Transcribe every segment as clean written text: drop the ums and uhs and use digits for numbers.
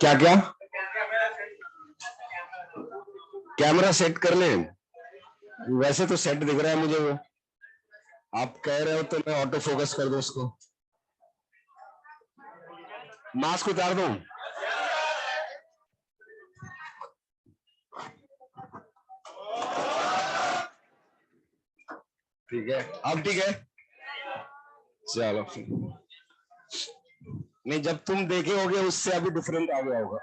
क्या क्या camera set कर ले। वैसे तो सेट दिख रहा है मुझे, वो आप कह रहे हो तो मैं ऑटो फोकस कर दूं उसको। मास्क उतार दूं? ठीक है, अब ठीक है, चलो। नहीं, जब तुम देखे होगे उससे अभी डिफरेंट आ गया होगा।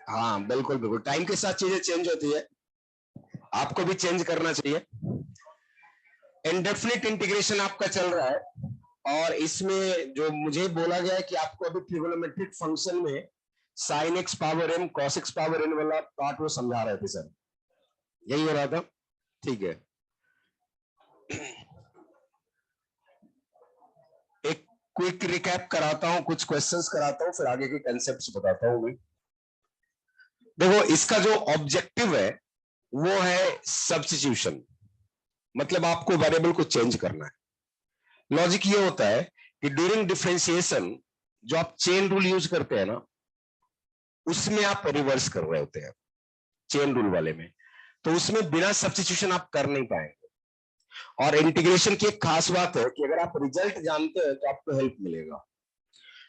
हाँ बिल्कुल बिल्कुल, टाइम के साथ चीजें चेंज होती है, आपको भी चेंज करना चाहिए। इंडेफिनिट इंटीग्रेशन आपका चल रहा है और इसमें जो मुझे बोला गया है कि आपको अभी ट्रिगोनोमेट्रिक फंक्शन में sine x power m cos x power n वाला पार्ट वो समझा रहे थे सर, यही हो रहा था? ठीक है, एक क्विक रिकैप कराता हूं, कुछ क्वेश्चंस कराता हूं, फिर आगे के कंसेप्ट्स बताता हूं मैं। देखो, इसका जो ऑब्जेक्टिव है वो है सब्स्टिट्यूशन, मतलब आपको वेरिएबल को चेंज करना है। लॉजिक ये होता है कि ड्यूरिंग डिफरेंशिएशन जो आप चेन रूल यूज करते हैं ना, उसमें आप रिवर्स कर रहे होते हैं चेन रूल वाले में, तो उसमें बिना सब्स्टिट्यूशन आप कर नहीं पाएंगे। और इंटीग्रेशन की एक खास बात है कि अगर आप रिजल्ट जानते हैं तो आपको हेल्प मिलेगा,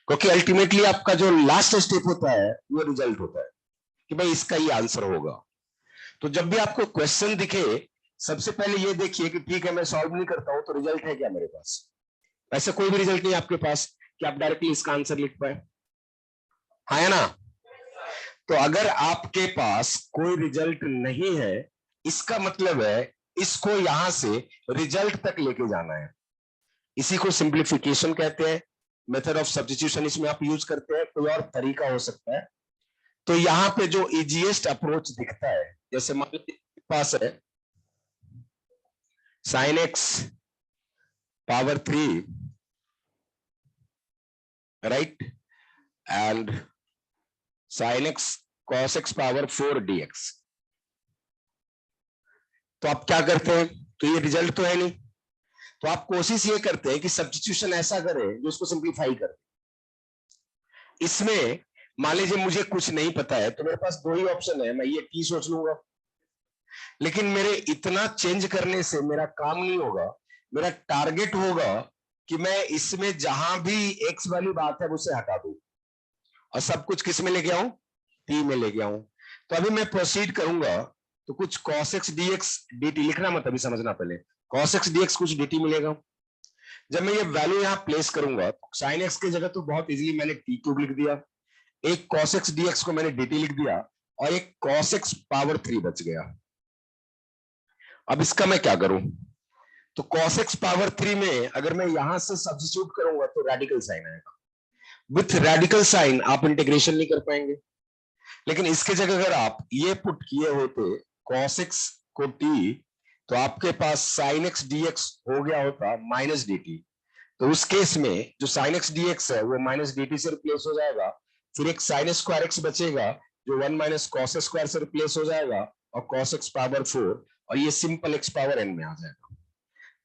क्योंकि अल्टीमेटली आपका जो लास्ट स्टेप होता है वो रिजल्ट होता है कि भाई इसका ये आंसर होगा। तो जब भी आपको क्वेश्चन दिखे, सबसे पहले ये देखिए कि ठीक है मैं सॉल्व नहीं करता हूं तो रिजल्ट है क्या मेरे पास। ऐसा कोई भी रिजल्ट नहीं आपके पास कि आप डायरेक्टली इसका आंसर लिख पाए, हाँ है ना? तो अगर आपके पास कोई रिजल्ट नहीं है, इसका मतलब है इसको यहां से रिजल्ट तक लेके जाना है। इसी को सिंप्लीफिकेशन कहते हैं, मेथड ऑफ सब्स्टिट्यूशन इसमें आप यूज करते हैं। कोई और तरीका हो सकता है। तो यहां पे जो इजीएस्ट अप्रोच दिखता है, जैसे मान लीजिए पास है sign x power 3, right, and sine x cos x power 4 dx। तो आप क्या करते हैं, तो ये रिजल्ट तो है नहीं, तो आप कोशिश ये करते हैं कि सब्स्टिट्यूशन ऐसा करें जो इसको सिंप्लीफाई करे। इसमें मान लीजिए मुझे कुछ नहीं पता है तो मेरे पास दो ही ऑप्शन है, मैं ये टी सोच लूंगा, लेकिन मेरे इतना चेंज करने से मेरा काम नहीं होगा। मेरा टारगेट होगा कि मैं इसमें जहां भी एक्स वाली बात है उसे हटा दूं और सब कुछ किस में लेके आऊं, टी में लेके आऊं। तो अभी मैं प्रोसीड करूंगा, तो कुछ cos x dx dt लिखना मत, अभी समझना पहले। cos x dx कुछ dt मिलेगा। जब मैं ये वैल्यू यहां प्लेस करूंगा, साइन एक्स की जगह तो बहुत इजीली मैंने टी क्यूब लिख दिया, एक cos x dx को मैंने dt लिख दिया और एक cos x पावर 3 बच गया। अब इसका मैं क्या करूं, तो cos x पावर 3 में अगर मैं यहां से सब्स्टिट्यूट करूंगा तो रेडिकल साइन आएगा। विथ रेडिकल साइन आप इंटीग्रेशन नहीं कर पाएंगे, लेकिन इसके जगह अगर आप ये पुट किए होते cos x को t, तो आपके पास sin x dx हो गया होता माइनस dt। तो उस केस में जो sin x dx है वो माइनस dt से रिप्लेस हो जाएगा, फिर एक sin स्क्वायर x बचेगा जो 1 माइनस cos स्क्वायर से रिप्लेस हो जाएगा और cos x पावर 4, और ये सिंपल x पावर n में आ जाएगा।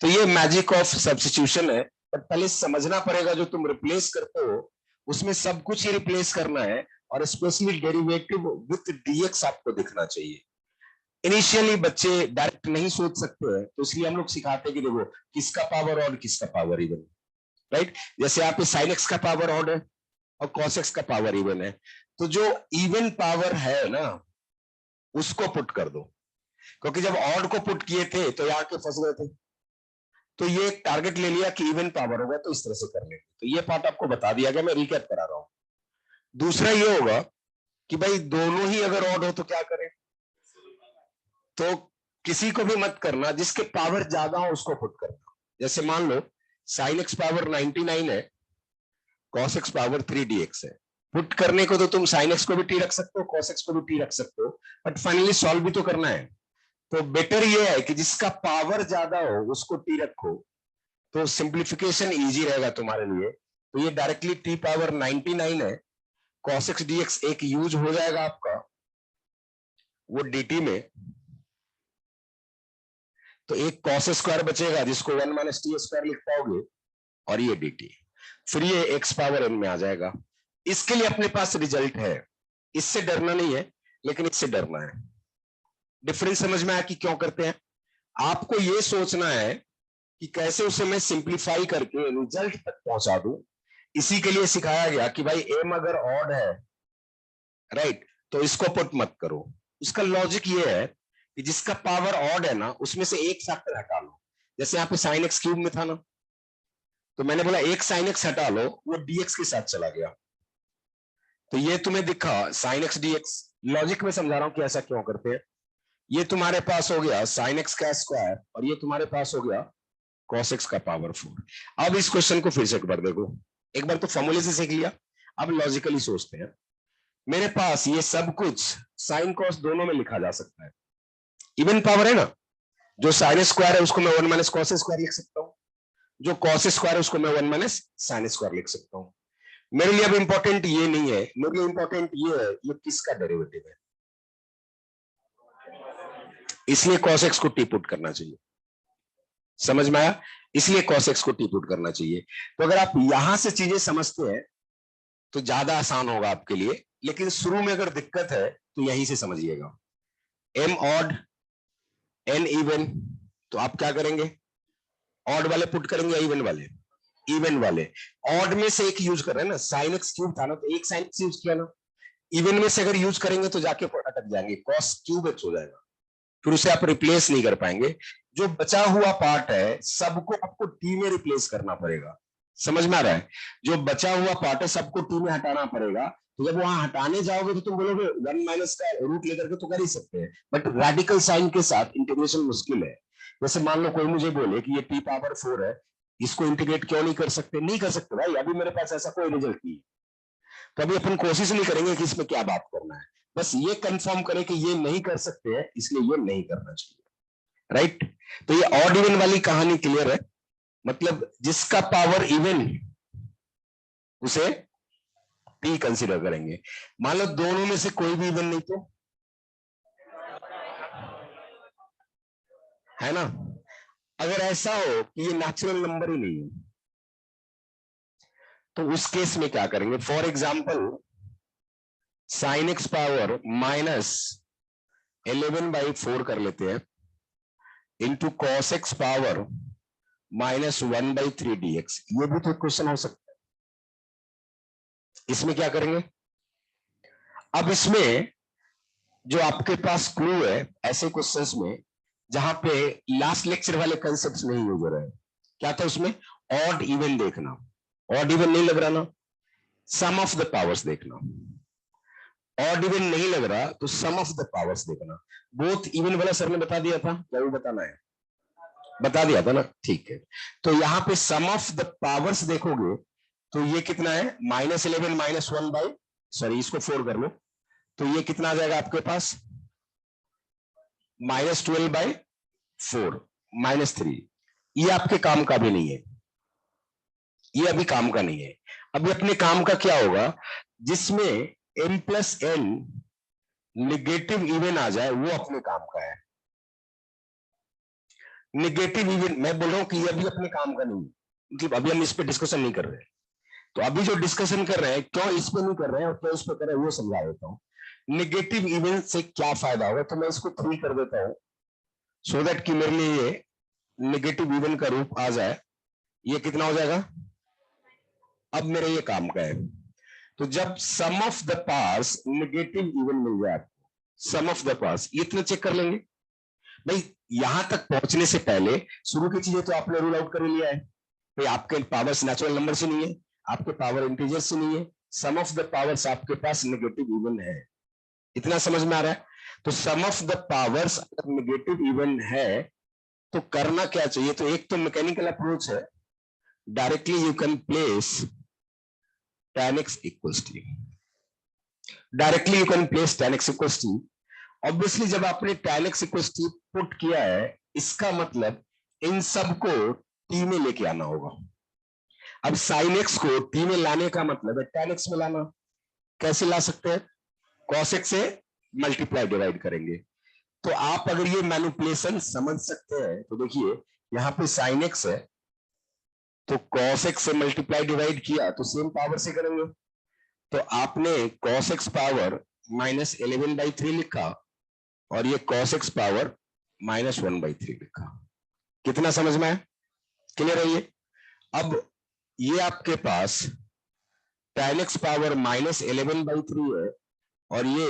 तो ये मैजिक ऑफ सब्स्टिट्यूशन है। बट पहले समझना पड़ेगा जो तुम रिप्लेस करते हो उसमें सब कुछ ही रिप्लेस करना है, और स्पेशली डेरिवेटिव विथ dx आपको दिखना चाहिए। इनिशियली बच्चे डायरेक्ट नहीं सोच सकते हैं, तो इसलिए हम लोग सिखाते हैं कि देखो किसका पावर ऑड किसका पावर इवन, राइट। जैसे आप साइन एक्स का पावर ऑड है और कॉस एक्स का पावर इवन है, तो जो इवन पावर है ना उसको पुट कर दो, क्योंकि जब ऑड को पुट किए थे तो यहाँ के फंस गए थे। तो ये एक टारगेट ले लिया कि इवन पावर होगा तो इस तरह से कर लेंगे। तो ये पार्ट आपको बता दिया गया, मैं रिकैप करा रहा हूं। दूसरा ये होगा कि भाई दोनों ही अगर ऑड हो तो क्या करें, तो किसी को भी मत करना, जिसके पावर ज्यादा हो उसको पुट करना। जैसे मान लो साइन एक्स पावर 99 है cos x पावर 3 dx है। पुट करने को तो तुम sin x को भी t रख सकते हो, cos x को भी t रख सकते हो, बट फाइनली सॉल्व भी तो करना है। तो बेटर ये है कि जिसका पावर ज्यादा हो उसको t रखो, तो सिंप्लीफिकेशन इजी रहेगा तुम्हारे लिए। तो ये डायरेक्टली t पावर 99 है, cos x dx एक यूज हो जाएगा आपका वो dt में, तो एक cos स्क्वायर बचेगा जिसको 1 माइनस टी स्क्वायर लिख पाओगे, और ये dt, फिर ये x पावर n में आ जाएगा। इसके लिए अपने पास रिजल्ट है, इससे डरना नहीं है, लेकिन इससे डरना है। डिफरेंस समझ में आया कि क्यों करते हैं? आपको ये सोचना है कि कैसे उसे मैं सिंप्लीफाई करके रिजल्ट तक पहुंचा दूं। इसी के लिए सिखाया गया कि भाई m अगर ऑड है, राइट, तो इसको पुट मत करो। उसका लॉजिक ये है कि जिसका पावर ऑड है ना, उसमें से एक फैक्टर हटा लो। जैसे यहाँ पे साइन एक्स क्यूब में था ना, तो मैंने बोला एक साइन एक्स हटा लो, वो dx के साथ चला गया, तो ये तुम्हें दिखा साइन एक्स dx। लॉजिक में समझा रहा हूं कि ऐसा क्यों करते हैं। ये तुम्हारे पास हो गया साइन एक्स का स्क्वायर, और ये तुम्हारे पास हो गया cos x का पावर 4। अब इस क्वेश्चन को फिर से एक बार देखो, एक बार तो फॉर्मूले से सीख लिया, अब लॉजिकली सोचते हैं। मेरे पास ये सब कुछ साइन कॉस दोनों में लिखा जा सकता है, इवन पावर है ना, जो साइन स्क्वायर है उसको मैं 1 माइनस कॉस स्क्वायर लिख सकता हूँ, जो कॉस स्क्वायर है उसको मैं 1 माइनस साइन स्क्वायर लिख सकता हूँ। मेरे लिए अब इंपॉर्टेंट ये नहीं है, मेरे लिए इंपॉर्टेंट ये है ये किसका डेरिवेटिव है, इसलिए cos x को टी पुट करना चाहिए। समझ में आया? इसलिए cos x को टी पुट करना चाहिए। तो अगर आप यहां से चीजें समझते हैं तो ज्यादा आसान होगा आपके लिए, लेकिन शुरू में अगर दिक्कत है तो यहीं से समझिएगा। m ऑड n इवन, तो आप क्या करेंगे, ऑड वाले पुट करेंगे या इवन वाले? इवन वाले। ऑड में से एक यूज कर रहे हैं ना, साइन एक्स क्यूब था ना, तो एक साइन एक्स यूज किया ना। इवन में से अगर यूज करेंगे तो जाके अटक जाएंगे, cos क्यूब एक्स हो जाएगा, फिर उसे आप रिप्लेस नहीं कर पाएंगे। जो बचा हुआ पार्ट है सबको आपको टी में रिप्लेस करना पड़ेगा। समझ में आ रहा है? जो बचा हुआ पार्ट है सबको टी में हटाना पड़ेगा। तो जब वहां हटाने जाओगे तो तुम बोलोगे 1 माइनस का रूट लेकर के तो कर ही सकते हैं, बट रेडिकल साइन के साथ इंटीग्रेशन मुश्किल है। जैसे मान लो कोई मुझे बोले कि ये टी पावर 4 है, इसको इंटीग्रेट क्यों नहीं कर सकते? नहीं कर सकते भाई, अभी मेरे पास ऐसा कोई रिजल्ट नहीं है, तो अभी अपन कोशिश नहीं करेंगे कि इसमें क्या बात करना है, बस ये कंफर्म करें कि ये नहीं कर सकते हैं, इसलिए ये नहीं करना चाहिए, राइट। तो ये ऑड इवन वाली कहानी क्लियर है, मतलब जिसका पावर इवन उसे टी कंसीडर करेंगे। मान लो दोनों में से कोई भी इवन नहीं, तो है ना, अगर ऐसा हो कि ये नेचुरल नंबर ही नहीं है, तो उस केस में क्या करेंगे? For example sign x power minus 11/4 कर लेते हैं, into cos x power -1/3 dx। ये भी तो क्वेश्चन हो सकता है। इसमें क्या करेंगे? अब इसमें जो आपके पास क्लू है ऐसे क्वेश्चंस में जहां पे लास्ट लेक्चर वाले कंसेप्ट नहीं यूज हो रहे हैं, क्या था उसमें? ऑड इवन देखना। ऑड इवन नहीं लग रहा ना, सम ऑफ द पावर्स देखना। ऑड इवन नहीं लग रहा तो सम ऑफ द पावर्स देखना। बोथ इवन वाला सर ने बता दिया था, क्या वो बताना है? बता दिया था ना, ठीक है। तो यहाँ पे सम ऑफ द पावर्स देखोगे तो ये कितना है? -11 -1 बाई, सॉरी इसको 4 कर लो, तो ये कितना आ जाएगा आपके पास? -12/4 -3। ये आपके काम का भी नहीं है, ये अभी काम का नहीं है। अभी अपने काम का क्या होगा? जिसमें m+n निगेटिव इवन आ जाए वो अपने काम का है। निगेटिव इवन मैं बोल रहा हूं कि ये अभी अपने काम का नहीं है, मतलब अभी हम इस पे डिस्कशन नहीं कर रहे हैं। तो अभी जो डिस्कशन कर रहे हैं क्यों इस पे नहीं कर रहे हैं और क्यों इस पे कर रहे हैं वो समझा देता हूँ। निगेटिव इवन से क्या फायदा होगा, तो मैं इसको 3 कर देता हूं सो दैट कि मेरे लिए ये निगेटिव इवन का रूप आ जाए। ये कितना हो जाएगा? अब मेरे ये काम का है। तो जब sum of the parts negative even मिल जाए आपको, सम ऑफ द पार्ट्स, ये इतना चेक कर लेंगे भाई। यहां तक पहुंचने से पहले शुरू की चीजें तो आपने रूल आउट कर लिया है भाई, आपके पावर्स नेचुरल नंबर से नहीं है, आपके पावर इंटीजर से नहीं है, सम ऑफ द पावर्स आपके पास नेगेटिव इवन है। इतना समझ में आ रहा है? तो सम ऑफ द पावर्स अगर नेगेटिव इवन है तो करना क्या चाहिए? तो एक तो मैकेनिकल अप्रोच है, directly you can place tan x equals t. Directly you can place tan x equals t. Obviously जब आपने tan x equals t put किया है, इसका मतलब इन सबको t में लेके आना होगा. अब sin x को t में लाने का मतलब है tan x में लाना. कैसे ला सकते हैं? cos x से मल्टीप्लाई डिवाइड करेंगे. तो आप अगर ये मैनिपुलेशन समझ सकते हैं तो देखिए यहां पे sin x है, तो cos x से मल्टीप्लाई डिवाइड किया तो सेम पावर से करेंगे. तो आपने cos x पावर -11/3 लिखा और ये cos x पावर -1/3 लिखा. कितना समझ में आया? क्लियर है ये? अब ये आपके पास tan x पावर -11/3 है और ये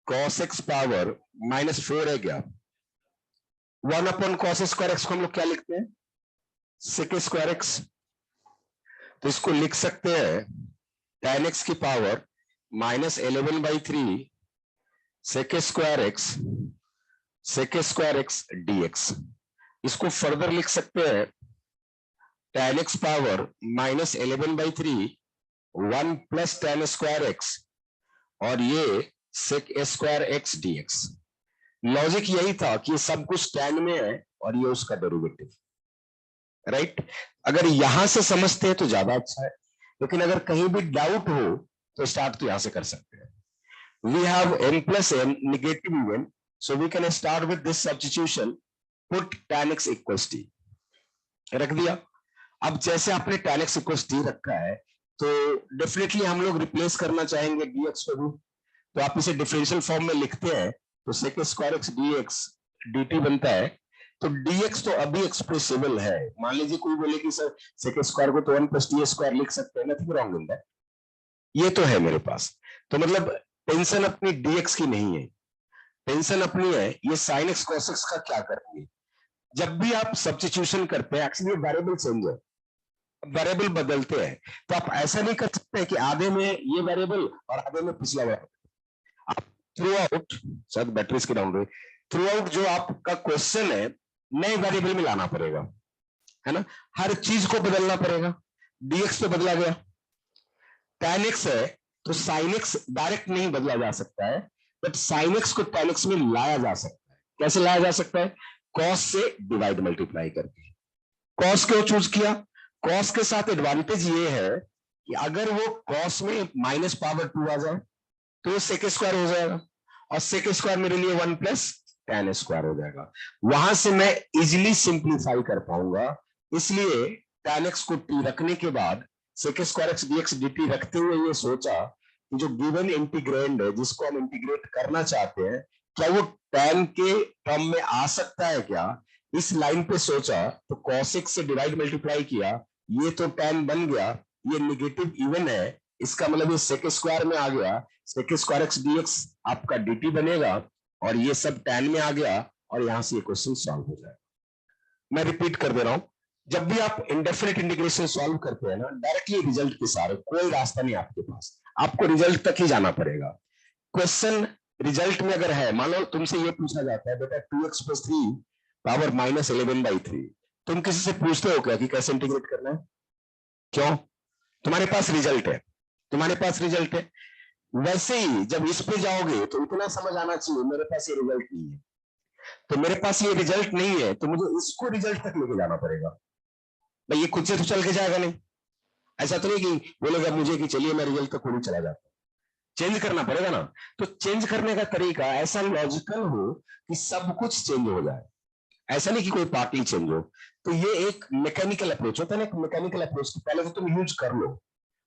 cos x पावर -4 है. क्या 1/cos स्क्वायर x को हम लोग क्या लिखते हैं? sec square x. तो इसको लिख सकते हैं tan x की power -11/3 sec square x dx. इसको फर्दर लिख सकते हैं tan x power -11/3 1 plus tan square x और ये sec square x dx. Logic यही था कि सब कुछ tan में है और ये उसका डेरिवेटिव. राइट? अगर यहां से समझते हैं तो ज्यादा अच्छा है, लेकिन अगर कहीं भी डाउट हो तो स्टार्ट तो यहां से कर सकते हैं. We have n plus n negative even, so we can start with this substitution. Put tan x equals t. रख दिया. अब जैसे आपने tan x इक्वल्स t रखा है तो डेफिनेटली हम लोग रिप्लेस करना चाहेंगे dx को भी. तो आप इसे डिफरेंशियल फॉर्म में लिखते हैं तो sec square x dx dt बनता है. तो dx तो अभी एक्सप्रेसिबल है. मान लीजिए कोई बोले कि सर sec स्क्वायर को तो 1 + t स्क्वायर लिख सकते हैं, नथिंग रॉन्ग इन दैट. ये तो है मेरे पास. तो मतलब टेंशन अपनी dx की नहीं है, टेंशन अपनी है ये sin x cos x का क्या करेंगे. जब भी आप सब्स्टिट्यूशन करते हैं, एक्चुअली वेरिएबल चेंज है, वेरिएबल बदलते हैं, तो आप ऐसा नहीं कर सकते कि आधे में ये वेरिएबल और आधे में पिछला वेरिएबल. आप थ्रू आउट, शायद बैटरी इसकी डाउन रही, थ्रू आउट जो आपका क्वेश्चन है नए वेरिएबल में लाना पड़ेगा, है ना. हर चीज को बदलना पड़ेगा. dx तो बदला गया, tan x है तो sin x डायरेक्ट नहीं बदला जा सकता है, बट sin x को tan x में लाया जा सकता है. कैसे लाया जा सकता है? cos से डिवाइड मल्टीप्लाई करके. cos क्यों चूज किया? cos के साथ एडवांटेज ये है कि अगर वो cos में माइनस पावर 2 आ जाए तो sec स्क्वायर हो जाएगा और sec स्क्वायर मेरे लिए 1 प्लस tan स्क्वायर हो जाएगा. वहां से मैं इजिली सिंप्लीफाई कर पाऊंगा. इसलिए tan x को t रखने के बाद sec square x dx dt रखते हुए ये सोचा कि जो गिवन इंटीग्रेंड है जिसको हम इंटीग्रेट करना चाहते हैं, क्या वो tan के टर्म में आ सकता है क्या. इस लाइन पे सोचा तो cos x से डिवाइड मल्टीप्लाई किया, ये तो tan बन गया, ये नेगेटिव इवन है, इसका मतलब ये sec स्क्वायर में आ गया, sec स्क्वायर x dx आपका dt बनेगा और ये सब tan में आ गया और यहां से ये क्वेश्चन सॉल्व हो जाएगा. मैं रिपीट कर दे रहा हूं, जब भी आप इंडेफिनिट इंटीग्रेशन सॉल्व करते हैं ना, डायरेक्टली रिजल्ट के सारे, कोई रास्ता नहीं आपके पास, आपको रिजल्ट तक ही जाना पड़ेगा. क्वेश्चन रिजल्ट में अगर है, मान लो तुमसे ये पूछा जाता है बेटा 2x + 3 पावर -11/3, तुम किसी से पूछते हो क्या कि कैसे इंटीग्रेट करना है? क्यों? तुम्हारे पास रिजल्ट है, तुम्हारे पास रिजल्ट है. वैसे ही जब इस पे जाओगे तो इतना समझ आना चाहिए मेरे पास ये रिजल्ट नहीं है, तो मेरे पास ये रिजल्ट नहीं है तो मुझे इसको रिजल्ट तक लेके जाना पड़ेगा. भाई ये खुद से तो चल के जाएगा नहीं. ऐसा तो नहीं कि बोलेगा मुझे कि चलिए मैं रिजल्ट तक खुद ही चला जाता. चेंज करना पड़ेगा ना. तो चेंज करने का तरीका ऐसा लॉजिकल हो कि सब कुछ चेंज हो जाए, ऐसा नहीं कि कोई पार्ट चेंज हो. तो ये एक मैकेनिकल अप्रोच होता है ना, एक मैकेनिकल अप्रोच पहले तो तुम यूज कर लो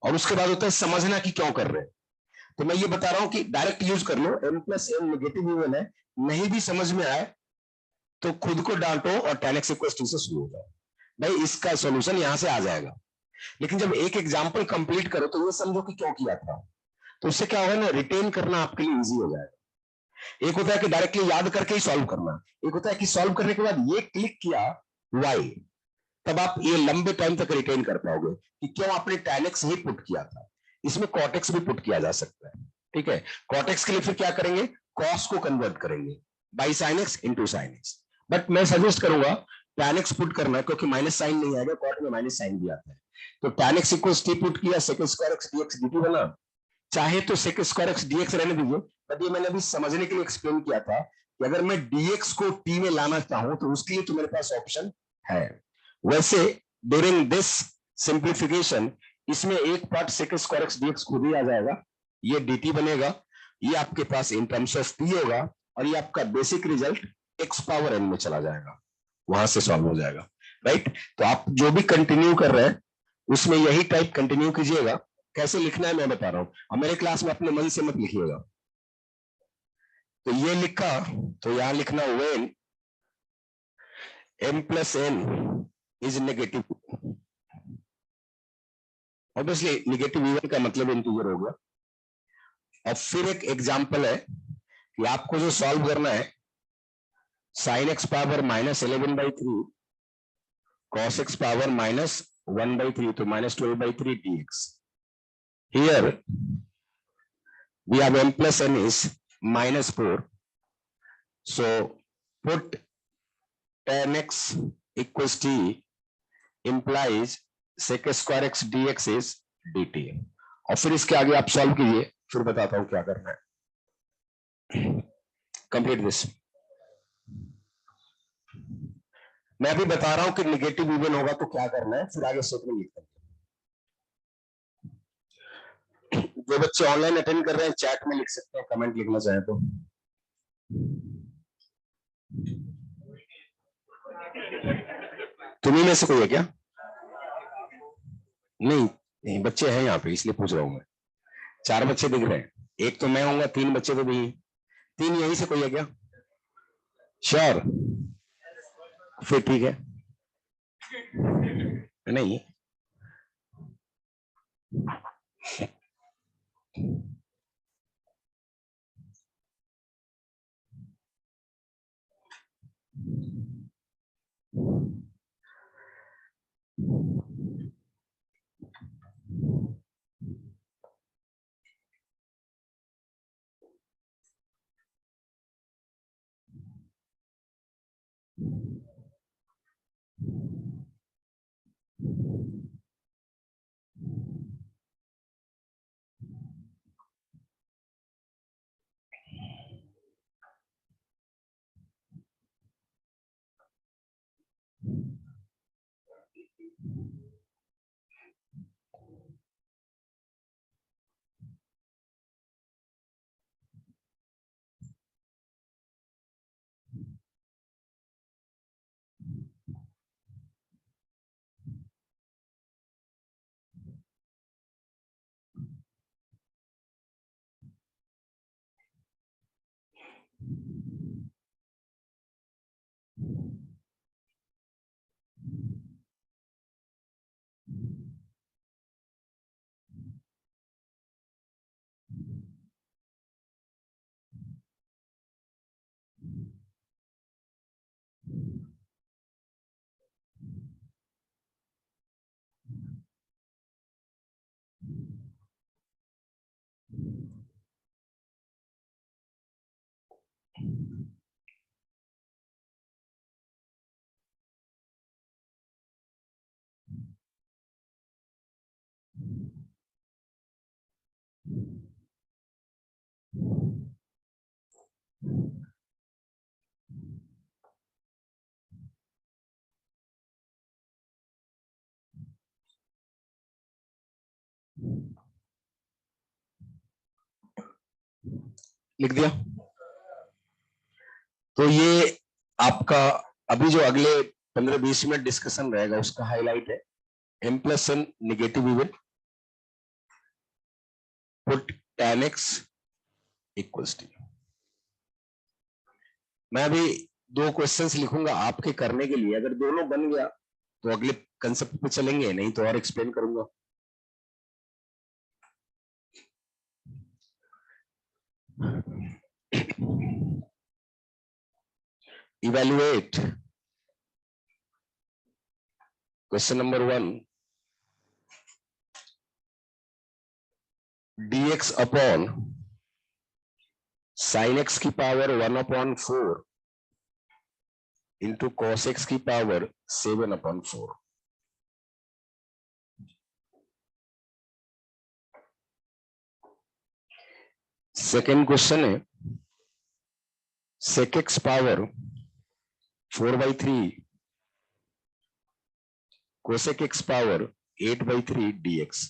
और उसके बाद होता है समझना कि क्यों कर रहे हैं. तो मैं ये बता रहा हूं कि डायरेक्ट यूज कर लो, m + n नेगेटिव इवन है, नहीं भी समझ में आए तो खुद को डांटो और tan x = 2 से शुरू हो जाओ. भाई इसका सॉल्यूशन यहां से आ जाएगा. लेकिन जब एक एग्जांपल कंप्लीट करो तो ये समझो कि क्यों किया था, तो उससे क्या होगा ना, रिटेन करना आपके लिए इजी हो जाएगा. एक होता है कि डायरेक्टली याद करके ही सॉल्व करना, एक होता है कि सॉल्व करने के बाद ये क्लिक किया वाई, तब आप ये लंबे टाइम तक रिटेन कर पाओगे कि क्यों आपने tan x ही पुट किया था. इसमें cot x भी पुट किया जा सकता है. ठीक है, cot x के लिए फिर क्या करेंगे, cos को कन्वर्ट करेंगे by sin x into sin x. But मैं सजेस्ट करूंगा tan x पुट करना, क्योंकि माइनस साइन नहीं आएगा, cot में माइनस साइन भी आता है. तो tan x equals T put किया, sec square x dx dt बना। चाहे तो sec स्क्वायर x dx रहने दीजिए, बट ये मैंने अभी समझने के लिए एक्सप्लेन किया था कि अगर मैं dx को t में लाना चाहूं तो उसके लिए तो मेरे पास ऑप्शन है। वैसे ड्यूरिंग दिस सिंप्लीफिकेशन इसमें एक part sec square x dx खुद ही आ जाएगा, ये dt बनेगा, ये आपके पास इन टर्म्स ऑफ t होगा, और ये आपका basic result x power n में चला जाएगा, वहां से सॉल्व हो जाएगा, राइट। तो आप जो भी कंटिन्यू कर रहे हैं उसमें यही टाइप कंटिन्यू कीजिएगा। कैसे लिखना है मैं बता रहा हूं, और मेरे क्लास में अपने मन से मत लिखिएगा। तो ये लिखा, तो यहां लिखना when m plus n is negative, obviously negative even का मतलब इंटीजर हो गया। अब फिर एक एग्जांपल है कि आपको जो सॉल्व करना है, sign x power -11/3 cos x power -1/3, तो -12/3 dx। Here we have m plus n is -4, so put tan x equals t implies sec square x dx is dt। और फिर इसके आगे आप सॉल्व कीजिए, फिर बताता हूं क्या करना है। Complete this. मैं अभी बता रहा हूं कि निगेटिव इवन होगा तो क्या करना है, फिर आगे स्टेटमेंट लिखते हैं। जो बच्चे ऑनलाइन अटेंड कर रहे हैं चैट में लिख सकते हैं, कमेंट लिखना चाहे तो। तुम्ही में से कोई है क्या? नहीं, बच्चे हैं यहाँ पे इसलिए पूछ रहा हूं मैं। 4 बच्चे दिख रहे हैं, एक तो मैं होऊंगा, 3 बच्चे तो भी, 3 यहीं से कोई है क्या? श्योर? फिर ठीक है। नहीं लिख दिया। तो ये आपका अभी जो अगले 15-20 मिनट डिस्कशन रहेगा उसका हाईलाइट है, m plus n negative even, put tan x equals t। मैं अभी 2 क्वेश्चंस लिखूंगा आपके करने के लिए, अगर दोनों बन गया तो अगले कंसेप्ट पे चलेंगे, नहीं तो और एक्सप्लेन करूंगा। Evaluate question number 1, dx upon sin x की पावर 1/4 into cos x की पावर 7/4। सेकेंड क्वेश्चन है sec x power 4/3 cosec x power 8/3 dx।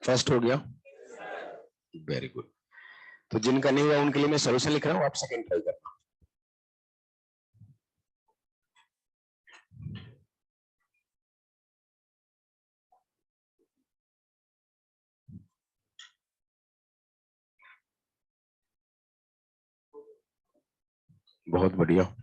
First हो गया, वेरी गुड। तो जिनका नहीं हुआ उनके लिए मैं सॉल्यूशन लिख रहा हूं, आप सेकंड ट्राई करना। बहुत बढ़िया।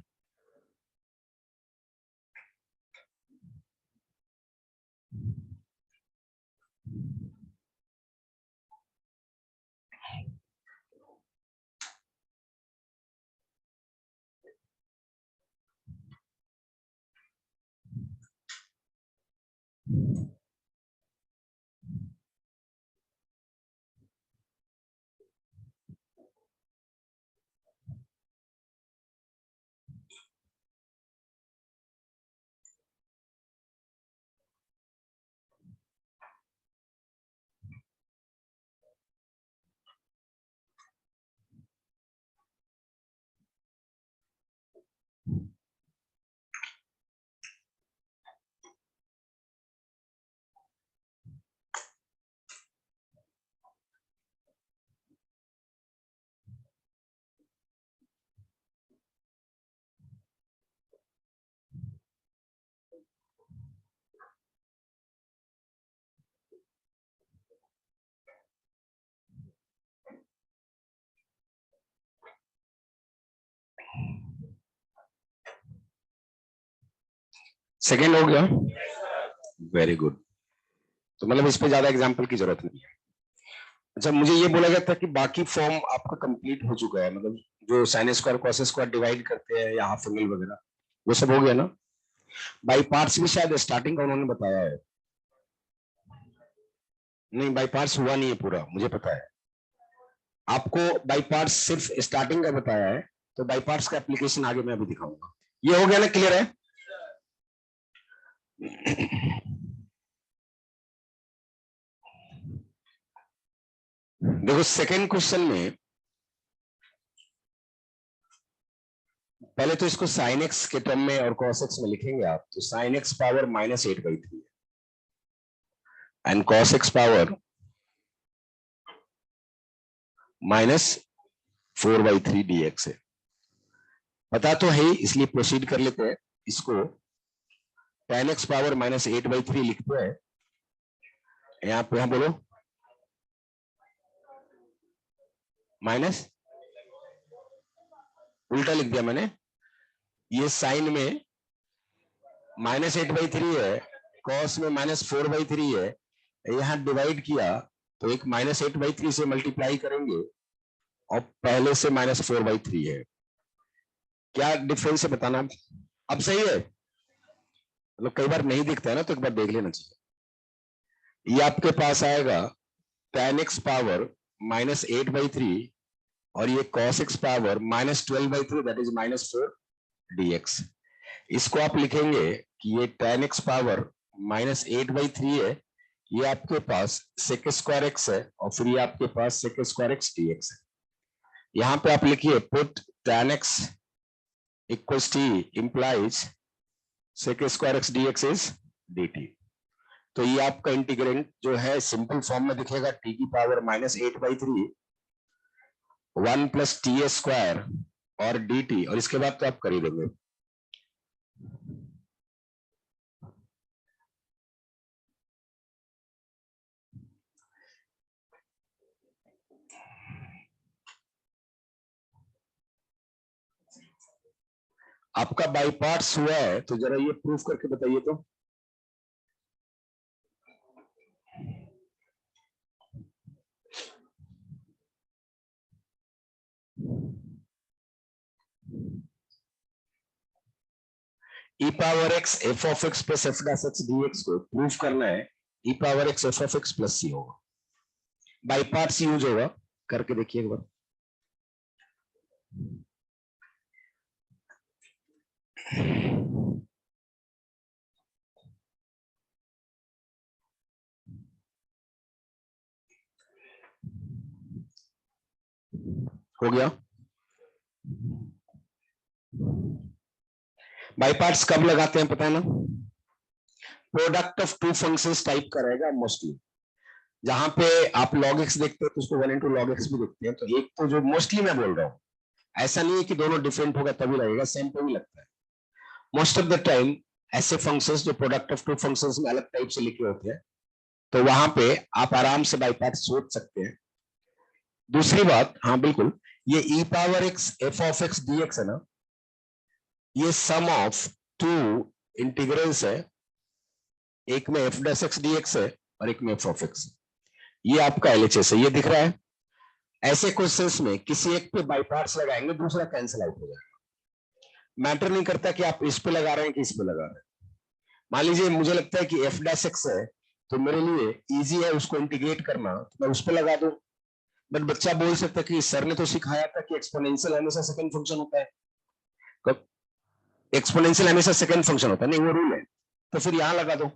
सेकेंड हो गया, वेरी गुड। तो मतलब इस पे ज्यादा एग्जाम्पल की जरूरत नहीं है। अच्छा, मुझे ये बोला गया था कि बाकी फॉर्म आपका कंप्लीट हो चुका है, मतलब जो sine square cos square divide करते हैं या हाफ एंगल वगैरह, वो सब हो गया ना। बाई पार्ट्स भी शायद स्टार्टिंग का उन्होंने बताया है। नहीं, बाई पार्ट्स हुआ नहीं है पूरा, मुझे पता है। आपको बाई पार्ट्स सिर्फ स्टार्टिंग का बताया है, तो बाई पार्ट्स का एप्लीकेशन आगे मैं अभी दिखाऊंगा। ये हो गया ना, क्लियर है? देखो सेकेंड क्वेश्चन में पहले तो इसको साइन एक्स के टर्म में और कॉस एक्स में लिखेंगे आप, तो sign x power -8/3 and cos x power -4/3 dx है। पता तो है ही, इसलिए प्रोसीड कर लेते हैं। इसको tan x पावर -8/3 लिखते हैं। यहां पे हम बोलो माइनस, उल्टा लिख दिया मैंने। ये साइन में -8/3 है, कॉस में -4/3 है, यहां डिवाइड किया तो एक -8/3 से मल्टीप्लाई करेंगे और पहले से -4/3 है। क्या डिफरेंस है बताना। अब सही है? मतलब कई बार नहीं दिखता है ना, तो एक बार देख लेना चाहिए। ये आपके पास आएगा tan x पावर -8/3 और ये cos x power -12/3 that is -4 dx। इसको आप लिखेंगे कि ये tan x पावर -8/3 है, ये आपके पास sec स्क्वायर एक्स है, और फिर ये आपके पास sec स्क्वायर एक्स dx है। यहां पे आप लिखिए put tan x equals t implies sec square x dx is dt। तो ये आपका इंटीग्रेंट जो है सिंपल फॉर्म में दिखेगा t की पावर -8/3 1 प्लस टी स्क्वायर और dt, और इसके बाद तो आप कर ही देंगे। आपका बाई पार्ट्स हुआ है, तो जरा ये प्रूफ करके बताइए तो। e power x f of x plus f dash x dx को प्रूफ करना है, e power x f of x plus c होगा। बाई पार्ट्स यूज होगा, करके देखिए एक बार। हो गया। बाई पार्ट्स कब लगाते हैं पता है ना? Product of two functions type का रहेगा मोस्टली। जहां पे आप log x देखते हो तो उसको 1 इंटू लॉग एक्स भी देखते हैं, तो एक तो जो मोस्टली मैं बोल रहा हूँ, ऐसा नहीं है कि दोनों डिफरेंट होगा तभी लगेगा, सेम पे भी लगता है। मोस्ट ऑफ द टाइम ऐसे फंक्शंस जो प्रोडक्ट ऑफ टू फंक्शंस में अलग टाइप से लिखे होते हैं, तो वहां पे आप आराम से बाई पार्ट सोच सकते हैं। दूसरी बात, हाँ बिल्कुल, ये e power x f of x dx है ना, ये सम ऑफ टू इंटीग्रल्स है, एक में f डैश x dx है और एक में f ऑफ x। ये आपका LHS है, ये दिख रहा है। ऐसे क्वेश्चंस में किसी एक पे बाई पार्ट्स लगाएंगे, दूसरा कैंसिल आउट हो जाएगा। मैटर नहीं करता कि आप इस पे लगा रहे हैं कि इस पे लगा रहे हैं। मान लीजिए मुझे लगता है कि f डैश x है, तो मेरे लिए इजी है उसको इंटीग्रेट करना, तो मैं उस पे लगा दूं। बट बच्चा बोल सकता है कि सर ने तो सिखाया था कि एक्सपोनेंशियल हमेशा सेकंड फंक्शन होता है। कब एक्सपोनेंशियल हमेशा सेकंड फंक्शन होता है? नहीं, वो रूल है। तो फिर यहां लगा दो,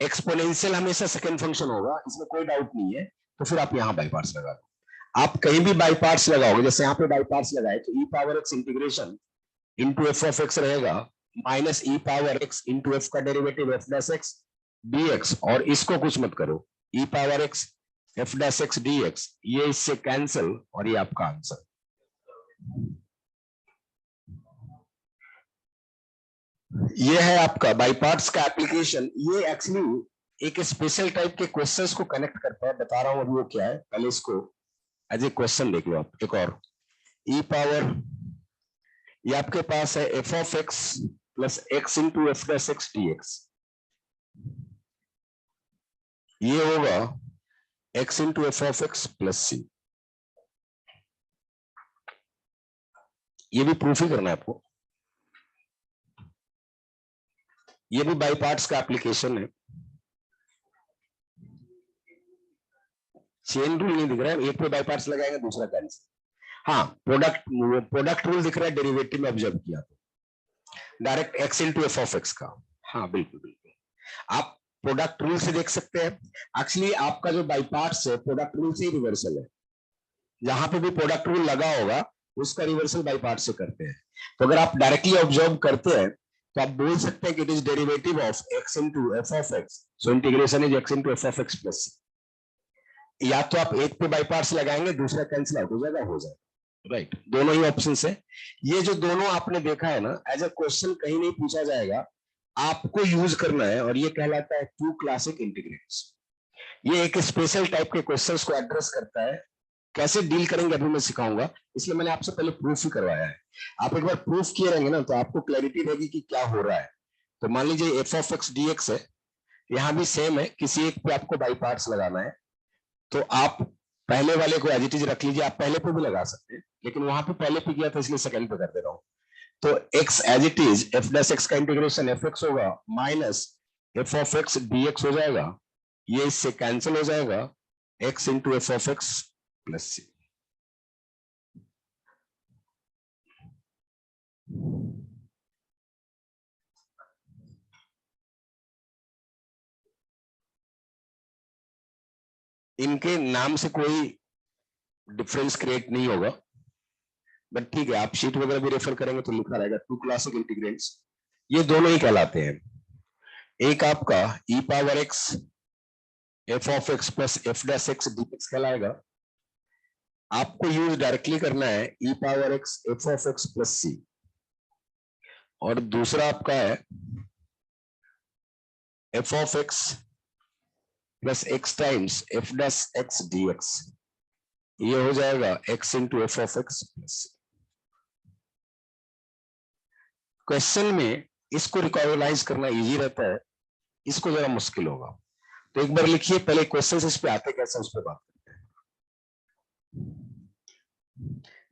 एक्सपोनेंशियल हमेशा सेकंड फंक्शन होगा, इसमें कोई डाउट नहीं है। तो फिर आप यहां बाई पार्ट्स लगा दो। आप कहीं भी बाई पार्ट्स लगाओगे, जैसे यहाँ पे बाई पार्ट्स लगाए, तो e power x integration into f of x रहेगा, minus e power x into f का derivative f dash x dx, और इसको कुछ मत करो, e power x f dash x dx, ये इससे कैंसिल, और ये आपका आंसर। ये है आपका बाई पार्ट्स का एप्लीकेशन। ये एक्चुअली एक स्पेशल टाइप के क्वेश्चंस को कनेक्ट करता है, बता रहा हूं अभी वो क्या है, पहले इसको एज ए क्वेश्चन देख लो आप। एक और ई पावर, ये आपके पास है f of x plus x into f dash x dx, ये होगा x into f of x plus c. ये भी प्रूफ ही करना है आपको। ये भी बाई पार्ट्स का एप्लीकेशन है। चेन रूल नहीं दिख रहा है, एक पे बाई पार्ट्स लगाएंगे, दूसरा कैंसिल। हाँ, प्रोडक्ट रूल दिख रहा है, डेरिवेटिव में ऑब्जर्व किया तो direct x into f of x का। हाँ बिल्कुल बिल्कुल, आप प्रोडक्ट रूल से देख सकते हैं। एक्चुअली आपका जो बाई पार्ट्स है प्रोडक्ट रूल से ही रिवर्सल है। जहां पे भी प्रोडक्ट रूल लगा होगा उसका रिवर्सल बाई पार्ट से करते हैं। तो अगर आप डायरेक्टली ऑब्जर्व करते हैं तो आप बोल सकते हैं कि it is derivative of x into f of x, so integration is x into f of x plus. या तो आप एक पे बाई पार्ट्स लगाएंगे, दूसरा कैंसिल आउट हो जाएगा, राइट। दोनों ही ऑप्शन है। ये जो दोनों आपने देखा है ना, एज अ क्वेश्चन कहीं नहीं पूछा जाएगा, आपको यूज करना है, और ये कहलाता है टू क्लासिक इंटीग्रेट्स। ये एक स्पेशल टाइप के क्वेश्चंस को एड्रेस करता है। कैसे डील करेंगे अभी मैं सिखाऊंगा, इसलिए मैंने आपसे पहले प्रूफ ही करवाया है। आप एक बार प्रूफ किए रहेंगे ना, तो आपको क्लैरिटी रहेगी कि क्या हो रहा है। तो मान लीजिए एफ ऑफ एक्स dx है, यहां भी सेम है, किसी एक पे आपको बाई पार्ट्स लगाना है, तो आप पहले वाले को एज इट इज रख लीजिए। आप पहले पे भी लगा सकते हैं, लेकिन वहां पे पहले पे किया था इसलिए सेकंड पे कर दे रहा हूं। तो x as it is f dash x का इंटीग्रेशन एफ एक्स होगा, minus f of x dx हो जाएगा, ये इससे कैंसिल हो जाएगा, x into f of x plus c. इनके नाम से कोई डिफरेंस क्रिएट नहीं होगा, बट ठीक है, आप शीट वगैरह भी रेफर करेंगे तो लिखा रहेगा टू क्लासिक इंटीग्रेंट्स, ये दोनों ही कहलाते हैं। एक आपका e power x f of x plus f dash x dx कहलाएगा, आपको यूज डायरेक्टली करना है e power x f of x plus c, और दूसरा आपका है f of x plus x times f dash x dx, ये हो जाएगा x into f of x plus. Question में इसको रिकॉग्नाइज करना इजी रहता है, इसको जरा मुश्किल होगा, तो एक बार लिखिए, पहले क्वेश्चन इस पे आते कैसे उस पर बात करते हैं।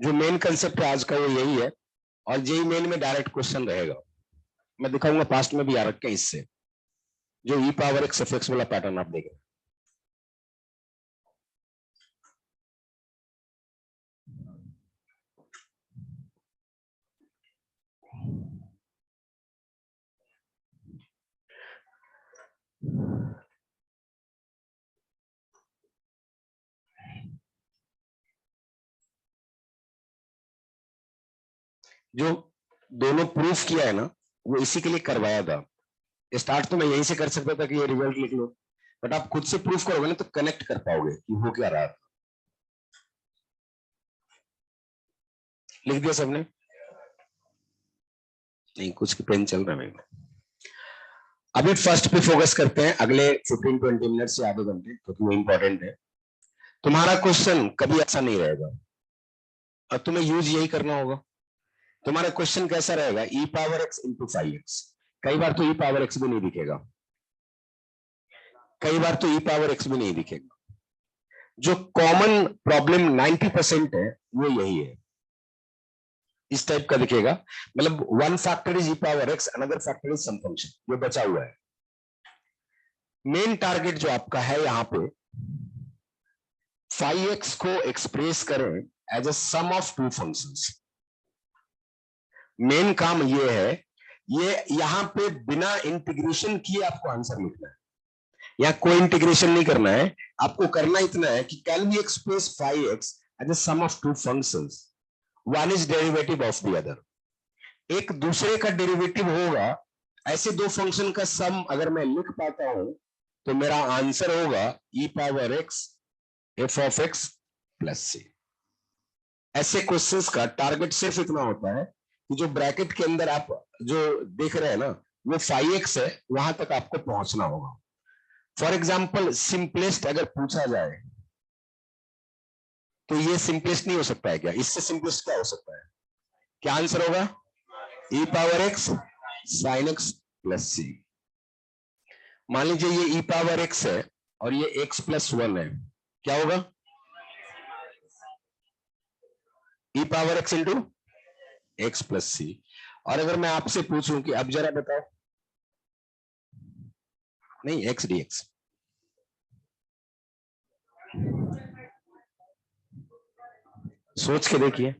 जो मेन कंसेप्ट है आज का वो यही है, और जेई मेन में डायरेक्ट क्वेश्चन रहेगा, मैं दिखाऊंगा, पास्ट में भी आ रखे हैं इससे, जो ई पावर एक्स एफ एक्स वाला पैटर्न आप देखें। जो दोनों प्रूफ किया है ना, वो इसी के लिए करवाया था। स्टार्ट तो मैं यहीं से कर सकता था कि ये रिजल्ट लिख लो, बट आप खुद से प्रूफ करोगे ना तो कनेक्ट कर पाओगे कि हो क्या रहा था। लिख दिया सबने? नहीं, कुछ की पेन चल रहा है। अभी फर्स्ट पे फोकस करते हैं, अगले 15-20 मिनट से आधे घंटे, क्योंकि वो इंपॉर्टेंट है। तुम्हारा क्वेश्चन कभी ऐसा नहीं रहेगा, और तुम्हें यूज यही करना होगा। तुम्हारा क्वेश्चन कैसा रहेगा, ई पावर एक्स इंटू 5x, कई बार तो ई पावर एक्स भी नहीं दिखेगा, कई बार तो ई पावर एक्स भी नहीं दिखेगा। जो कॉमन प्रॉब्लम 90% है वो यही है, इस टाइप का दिखेगा, मतलब one factor is e power x, another factor is some function, ये बचा हुआ है। मेन टारगेट जो आपका है यहां पे, 5x को एक्सप्रेस करें as a sum of two functions. Main काम ये है, ये यहां पे बिना इंटीग्रेशन किए आपको आंसर लिखना है, या कोई इंटीग्रेशन नहीं करना है, आपको करना इतना है कि can be express 5x as a sum of two functions, one is derivative of the other, एक दूसरे का डेरिवेटिव होगा, ऐसे दो फंक्शन का सम अगर मैं लिख पाता हूं तो मेरा आंसर होगा e power x f of x plus c. ऐसे क्वेश्चंस का टारगेट सिर्फ इतना होता है कि जो ब्रैकेट के अंदर आप जो देख रहे हैं ना, वो 5x है, वहां तक आपको पहुंचना होगा। फॉर एग्जाम्पल सिंपलेस्ट अगर पूछा जाए तो ये सिंपलेस्ट नहीं हो सकता है क्या, इससे सिंपलेस्ट क्या हो सकता है, क्या आंसर होगा, e power x sine x plus c. मान लीजिए ये ई पावर एक्स है और ये एक्स प्लस 1 है, क्या होगा, e power x into x plus c. और अगर मैं आपसे पूछूं कि अब जरा बताओ, नहीं एक्स डी एक्स, सोच के देखिए,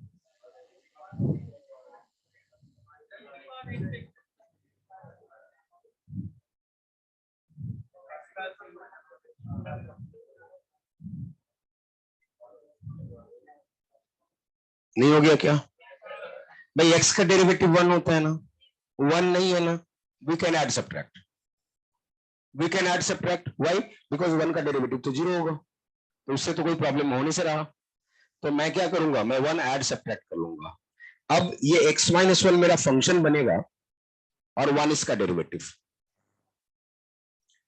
नहीं हो गया क्या भाई, एक्स का डेरिवेटिव 1 होता है ना, 1 नहीं है ना, we can add subtract, we can add subtract, why, because 1 का डेरिवेटिव तो 0 होगा, तो उससे तो कोई प्रॉब्लम हो नहीं से रहा, तो मैं क्या करूंगा, मैं 1 ऐड सब्ट्रैक्ट कर लूंगा। अब ये x माइनस 1 मेरा फंक्शन बनेगा और 1 इसका डेरिवेटिव,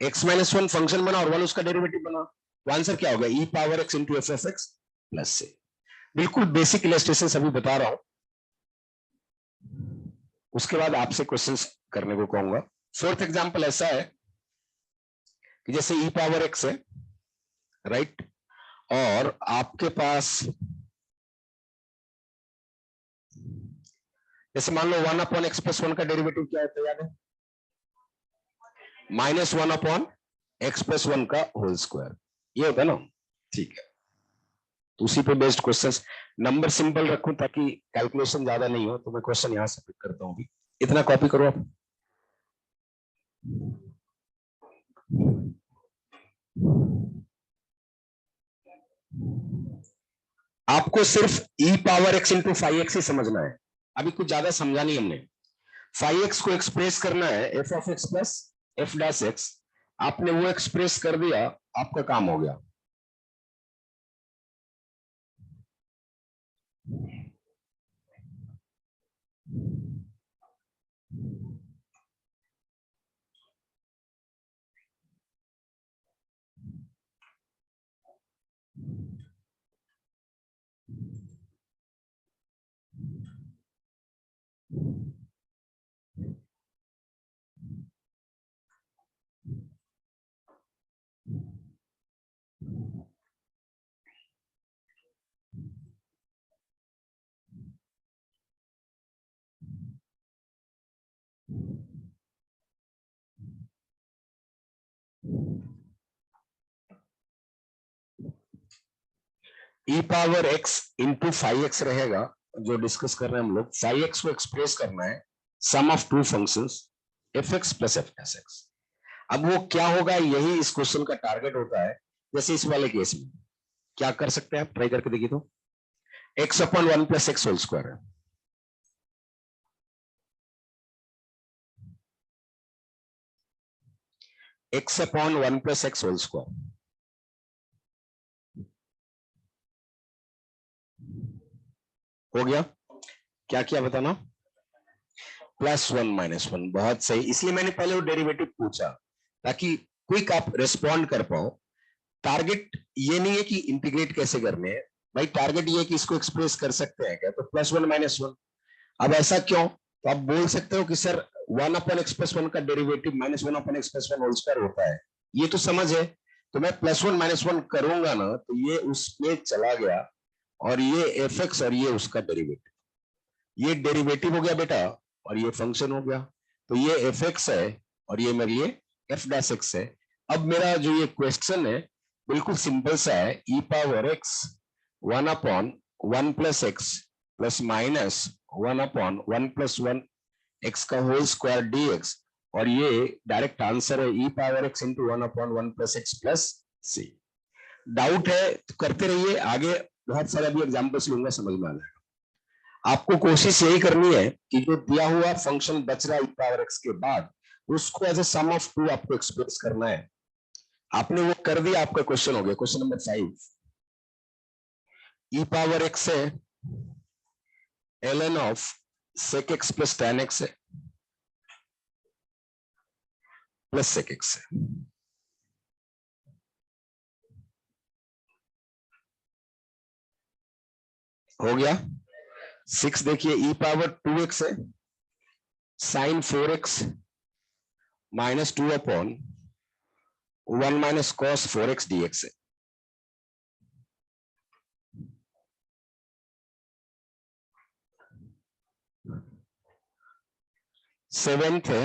x माइनस 1 फंक्शन बना और 1 उसका डेरिवेटिव बना, तो आंसर क्या होगा, e power x into f f x plus c. बिल्कुल बेसिक इलस्ट्रेशन अभी बता रहा हूं, उसके बाद आपसे क्वेश्चंस करने को कहूंगा। फोर्थ एग्जांपल ऐसा है कि जैसे ई पावर एक्स है, राइट, और आपके पास जैसे मान लो 1 अपॉन एक्स प्लस 1 का डेरिवेटिव क्या होता है, याद है, माइनस 1 अपॉन एक्स प्लस 1 का होल स्क्वायर, ये होता है ना, ठीक है। तो उसी पे बेस्ड क्वेश्चंस, नंबर सिंपल रखूं ताकि कैलकुलेशन ज्यादा नहीं हो, तो मैं क्वेश्चन यहां से पिक करता हूं, भी इतना कॉपी करो आप। आपको सिर्फ e power x into five x ही समझना है, अभी कुछ ज्यादा समझा नहीं हमने। फाइव एक्स को एक्सप्रेस करना है f of x plus f dash x, आपने वो एक्सप्रेस कर दिया, आपका काम हो गया। E power x into five x रहेगा, जो डिस्कस कर रहे हैं हम लोग। फाइव एक्स को एक्सप्रेस करना है sum of two functions f x plus f s x. अब वो क्या होगा, यही इस क्वेश्चन का टारगेट होता है। जैसे इस वाले केस में क्या कर सकते हैं आप, ट्राई करके देखिए तो। X upon one plus x whole square है, x upon one plus x whole square हो गया। क्या किया बताना, प्लस वन माइनस वन, बहुत सही। इसलिए मैंने पहले वो डेरिवेटिव पूछा ताकि क्विक आप रेस्पॉन्ड कर पाओ। टारगेट ये नहीं है कि इंटीग्रेट कैसे करने हैं भाई, टारगेट ये है कि इसको एक्सप्रेस कर सकते हैं क्या, तो प्लस वन माइनस वन। अब ऐसा क्यों, तो आप बोल सकते हो कि sir one upon x plus one का derivative minus one upon x plus one whole square होता है, ये तो समझ है। तो मैं प्लस वन माइनस वन करूंगा ना, तो ये उसमें चला गया, और ये एफ एक्स और ये उसका डेरिवेटिव, ये डेरिवेटिव हो गया बेटा, और ये फंक्शन हो गया। तो ये एफ एक्स है और ये मेरे लिए एफ डैश एक्स है। अब मेरा जो ये क्वेश्चन है बिल्कुल सिंपल सा है, e power x one upon one plus x plus minus one upon one plus one x का होल स्क्वायर डी एक्स, और ये डायरेक्ट आंसर है e power x into one upon one plus x plus c. Doubt है तो करते रहिए, आगे बहुत सारे अभी एग्जाम्पल्स लूंगा, समझ में आ जाएगा। आपको कोशिश यही करनी है कि जो दिया हुआ फंक्शन बच रहा है ई पावर एक्स के बाद, उसको as a sum of two आपको एक्सप्रेस करना है। आपने वो कर दिया, आपका क्वेश्चन हो गया। क्वेश्चन नंबर 5, ई पावर एक्स है ln of sec x plus tan x है प्लस sec x है, हो गया। 6 देखिए, ई पावर 2x है sine 4x minus two upon one minus cos 4x dx है। सेवेंथ है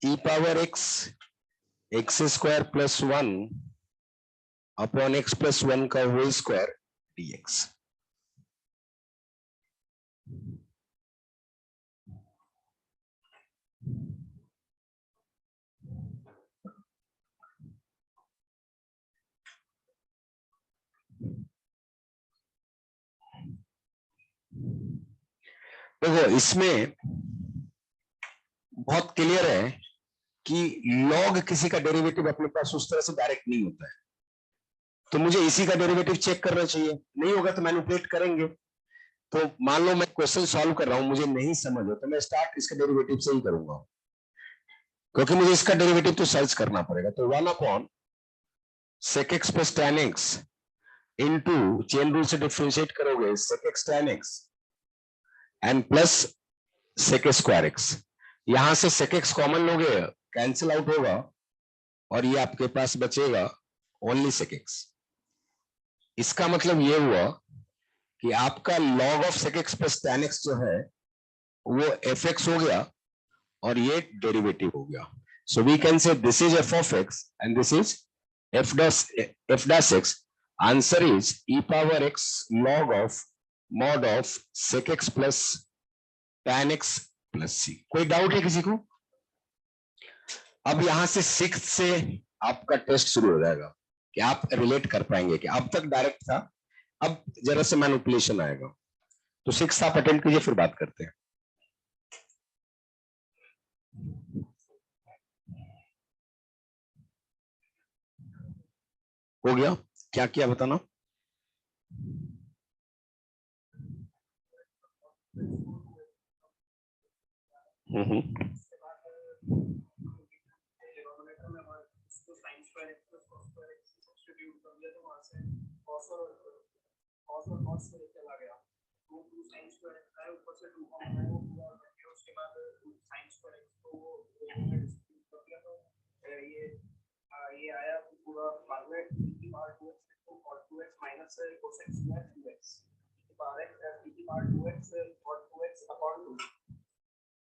e power x square plus one upon x plus one का whole square dx। देखो इसमें बहुत क्लियर है कि लॉग किसी का डेरिवेटिव अपने पास उस तरह से डायरेक्ट नहीं होता है, तो मुझे इसी का डेरिवेटिव चेक करना चाहिए। नहीं होगा तो मैनिपुलेट करेंगे। तो मान लो मैं क्वेश्चन सॉल्व कर रहा हूं, मुझे नहीं समझ हो, तो मैं स्टार्ट इसका डेरिवेटिव से ही करूंगा, क्योंकि मुझे इसका डेरिवेटिव तो सर्च करना पड़ेगा। तो one upon sec x plus tan x into, chain rule से डिफ्रेंशिएट करोगे, sec x tan x and plus sec square x. यहां से सेक एक्स कॉमन लोगे, कैंसिल आउट होगा, और ये आपके पास बचेगा ओनली सेक एक्स। इसका मतलब ये हुआ कि आपका log of sec x plus tan x जो है वो एफ एक्स हो गया, और ये डेरिवेटिव हो गया। So we can say this is f of x and this is f dash x. Answer is e power x log of mod of sec x plus tan x plus c. कोई doubt है किसी को? अब यहां से 6 से आपका test शुरू हो जाएगा कि आप रिलेट कर पाएंगे कि अब तक डायरेक्ट था, अब जरा से मैनिपुलेशन आएगा। तो 6 आप अटेम्प्ट कीजिए, फिर बात करते हैं। हो गया? क्या किया बताना।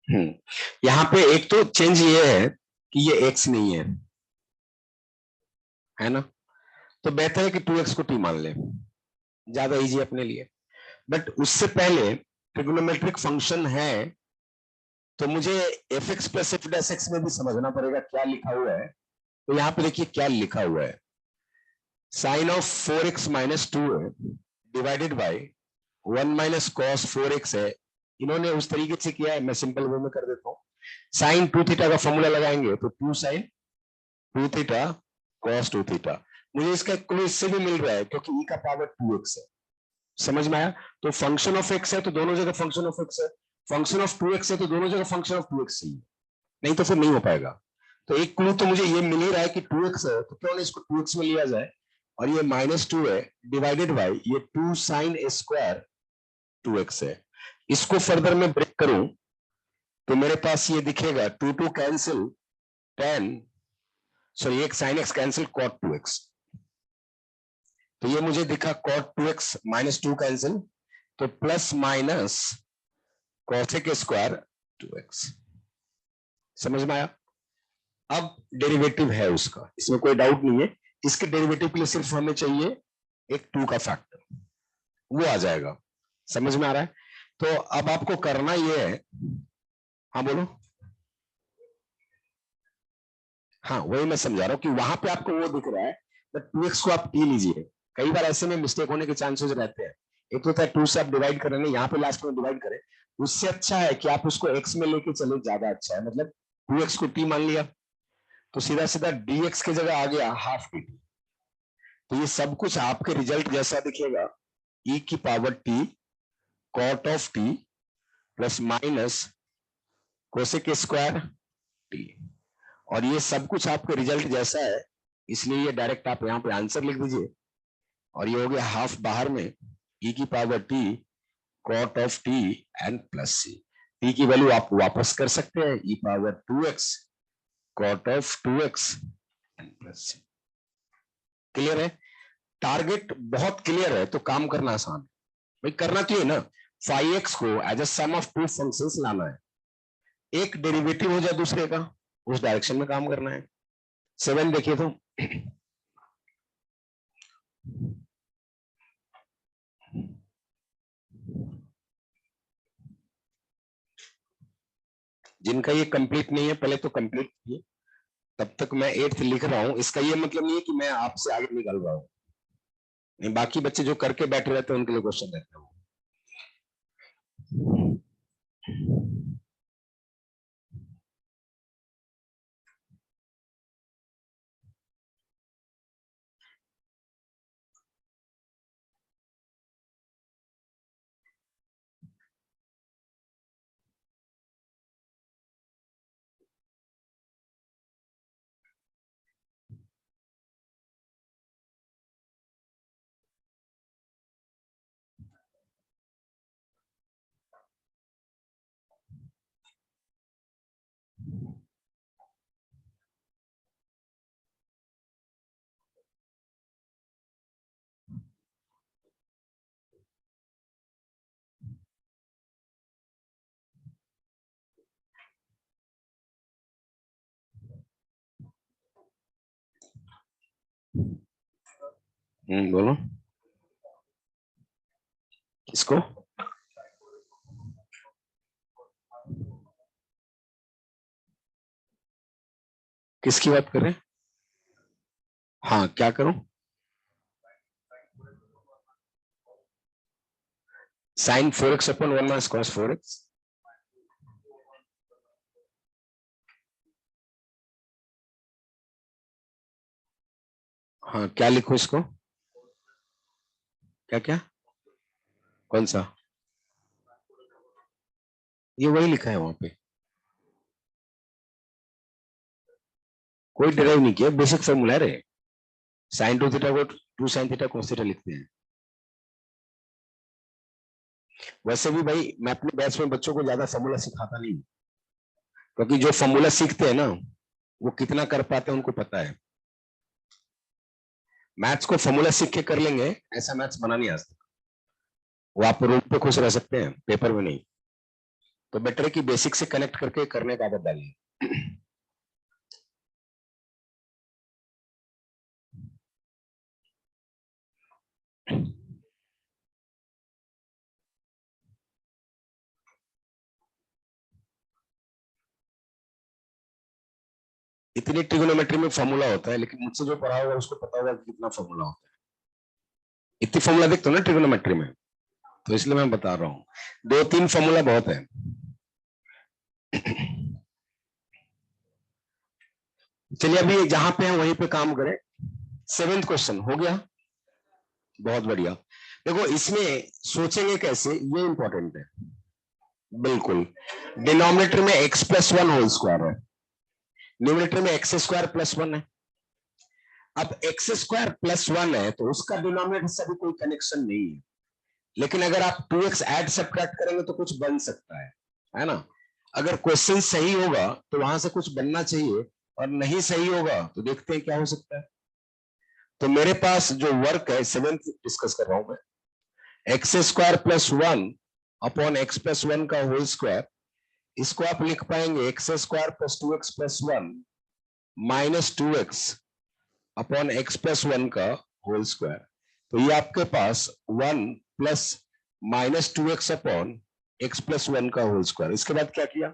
हम्म। यहाँ पे एक तो चेंज ये है कि ये x नहीं है ना, तो बेहतर है कि 2x को t मान ले, ज्यादा इजी अपने लिए। बट उससे पहले ट्रिग्नोमेट्रिक फंक्शन है, तो मुझे F x plus f dash x में भी समझना पड़ेगा क्या लिखा हुआ है। तो यहाँ पे देखिए क्या लिखा हुआ है, साइन ऑफ 4x माइनस 2 है divided by 1 minus cos 4x है। इन्होंने उस तरीके से किया है, मैं सिंपल वे में कर देता हूँ। साइन 2 थीटा का फॉर्मूला लगाएंगे तो 2 साइन 2 थीटा कॉस 2 थीटा। मुझे इसका क्लू इससे भी मिल रहा है क्योंकि e का पावर 2x है। समझ में आया? तो फंक्शन ऑफ x है तो दोनों जगह फंक्शन ऑफ x है, फंक्शन ऑफ 2x है तो दोनों जगह फंक्शन ऑफ 2x ही है, नहीं तो फिर नहीं हो पाएगा। तो एक क्लू तो मुझे ये मिल ही रहा है कि 2x है, तो क्यों नहीं इसको 2x में लिया जाए, और ये -2 है डिवाइडेड बाई ये 2 साइन ए स्क्वायर 2x है। इसको फर्दर में ब्रेक करूं तो मेरे पास ये दिखेगा 2 2 कैंसिल 10, सॉरी एक sine x cancel cot 2x, तो ये मुझे दिखा कॉट 2x -2 कैंसिल, तो plus minus cosec square 2x। समझ में आया? अब डेरिवेटिव है उसका, इसमें कोई डाउट नहीं है। इसके डेरिवेटिव के लिए सिर्फ हमें चाहिए एक 2 का फैक्टर, वो आ जाएगा। समझ में आ रहा है? तो अब आपको करना ये है, हाँ बोलो। हाँ वही मैं समझा रहा हूँ कि वहां पे आपको वो दिख रहा है, बट 2x को आप टी लीजिए। कई बार ऐसे में मिस्टेक होने के चांसेस रहते हैं। एक तो होता है 2 से आप डिवाइड कर रहे हैं, यहाँ पे लास्ट में डिवाइड करें, उससे अच्छा है कि आप उसको x में लेके चले, ज्यादा अच्छा है। मतलब 2x को t मान लिया तो सीधा सीधा dx की जगह आ गया हाफ dt। तो ये सब कुछ आपके रिजल्ट जैसा दिखेगा, e की power t cot of t plus minus cosec square t, और ये सब कुछ आपके रिजल्ट जैसा है, इसलिए ये डायरेक्ट आप यहाँ पे आंसर लिख दीजिए। और ये हो गया हाफ बाहर में e की power t cot of t and plus c। t की वैल्यू आप वापस कर सकते हैं, e power 2x cot of 2x and plus c। Clear है? टारगेट बहुत क्लियर है तो काम करना आसान है। भाई करना तो ये ना, फाइव एक्स को as a sum of two functions लाना है, एक डेरिवेटिव हो जाए दूसरे का, उस डायरेक्शन में काम करना है। 7 देखिए तो जिनका ये कंप्लीट नहीं है पहले तो कंप्लीट कीजिए, तब तक मैं 8th लिख रहा हूं। इसका ये मतलब नहीं है कि मैं आपसे आगे निकल रहा हूं, नहीं, बाकी बच्चे जो करके बैठे रहते हैं उनके लिए क्वेश्चन रहता है। बोलो किसको? किसकी बात कर रहे हैं? हाँ क्या करूं? Sine 4x upon 1 minus cos 4x। हाँ, क्या लिखो इसको? क्या क्या? कौन सा? ये वही लिखा है वहां पे, कोई डिराइव नहीं किया, बेसिक फॉर्मूला है। साइन 2 थीटा को 2 साइन थीटा कोस थीटा लिखते हैं। वैसे भी भाई मैं अपने बैच में बच्चों को ज्यादा फॉर्मूला सिखाता नहीं, क्योंकि जो फॉर्मूला सीखते हैं ना वो कितना कर पाते हैं उनको पता है। मैथ्स को फॉर्मूला सीख के कर लेंगे, ऐसा मैथ्स बना नहीं आ सकता। वो आप रूम पे खुश रह सकते हैं, पेपर में नहीं। तो बेटर है कि बेसिक से कनेक्ट करके करने का आदत डालिए। इतनी ट्रिगोनोमेट्री में फॉर्मूला होता है, लेकिन मुझसे जो पढ़ा होगा उसको पता होगा कि कितना फॉर्मूला होता है। इतनी फॉर्मूला देखते हो ना ट्रिगोनोमेट्री में, तो इसलिए मैं बता रहा हूं, 2-3 फॉर्मूला बहुत है। चलिए अभी जहां पे हैं वहीं पे काम करें। 7th क्वेश्चन हो गया, बहुत बढ़िया। देखो इसमें सोचेंगे कैसे, ये इंपॉर्टेंट है। बिल्कुल, डिनोमिनेटर में x प्लस 1 होल स्क्वायर है, न्यूमरेटर में एक्स स्क्वायर प्लस 1 है। अब एक्स स्क्वायर प्लस 1 है तो उसका डिनोमिनेटर से भी कोई कनेक्शन नहीं है, लेकिन अगर आप 2x ऐड सब्ट्रैक्ट करेंगे तो कुछ बन सकता है ना? अगर क्वेश्चन सही होगा तो वहां से कुछ बनना चाहिए, और नहीं सही होगा तो देखते हैं क्या हो सकता है। तो मेरे पास जो वर्क है 7th डिस्कस कर रहा हूं मैं, x square plus 1 upon x plus 1 का होल स्क्वायर। इसको आप लिख पाएंगे x square plus 2x plus 1 minus 2x upon x plus 1 का होल स्क्वायर। तो ये आपके पास 1 plus minus 2x upon x plus 1 का होल स्क्वायर। इसके बाद क्या किया,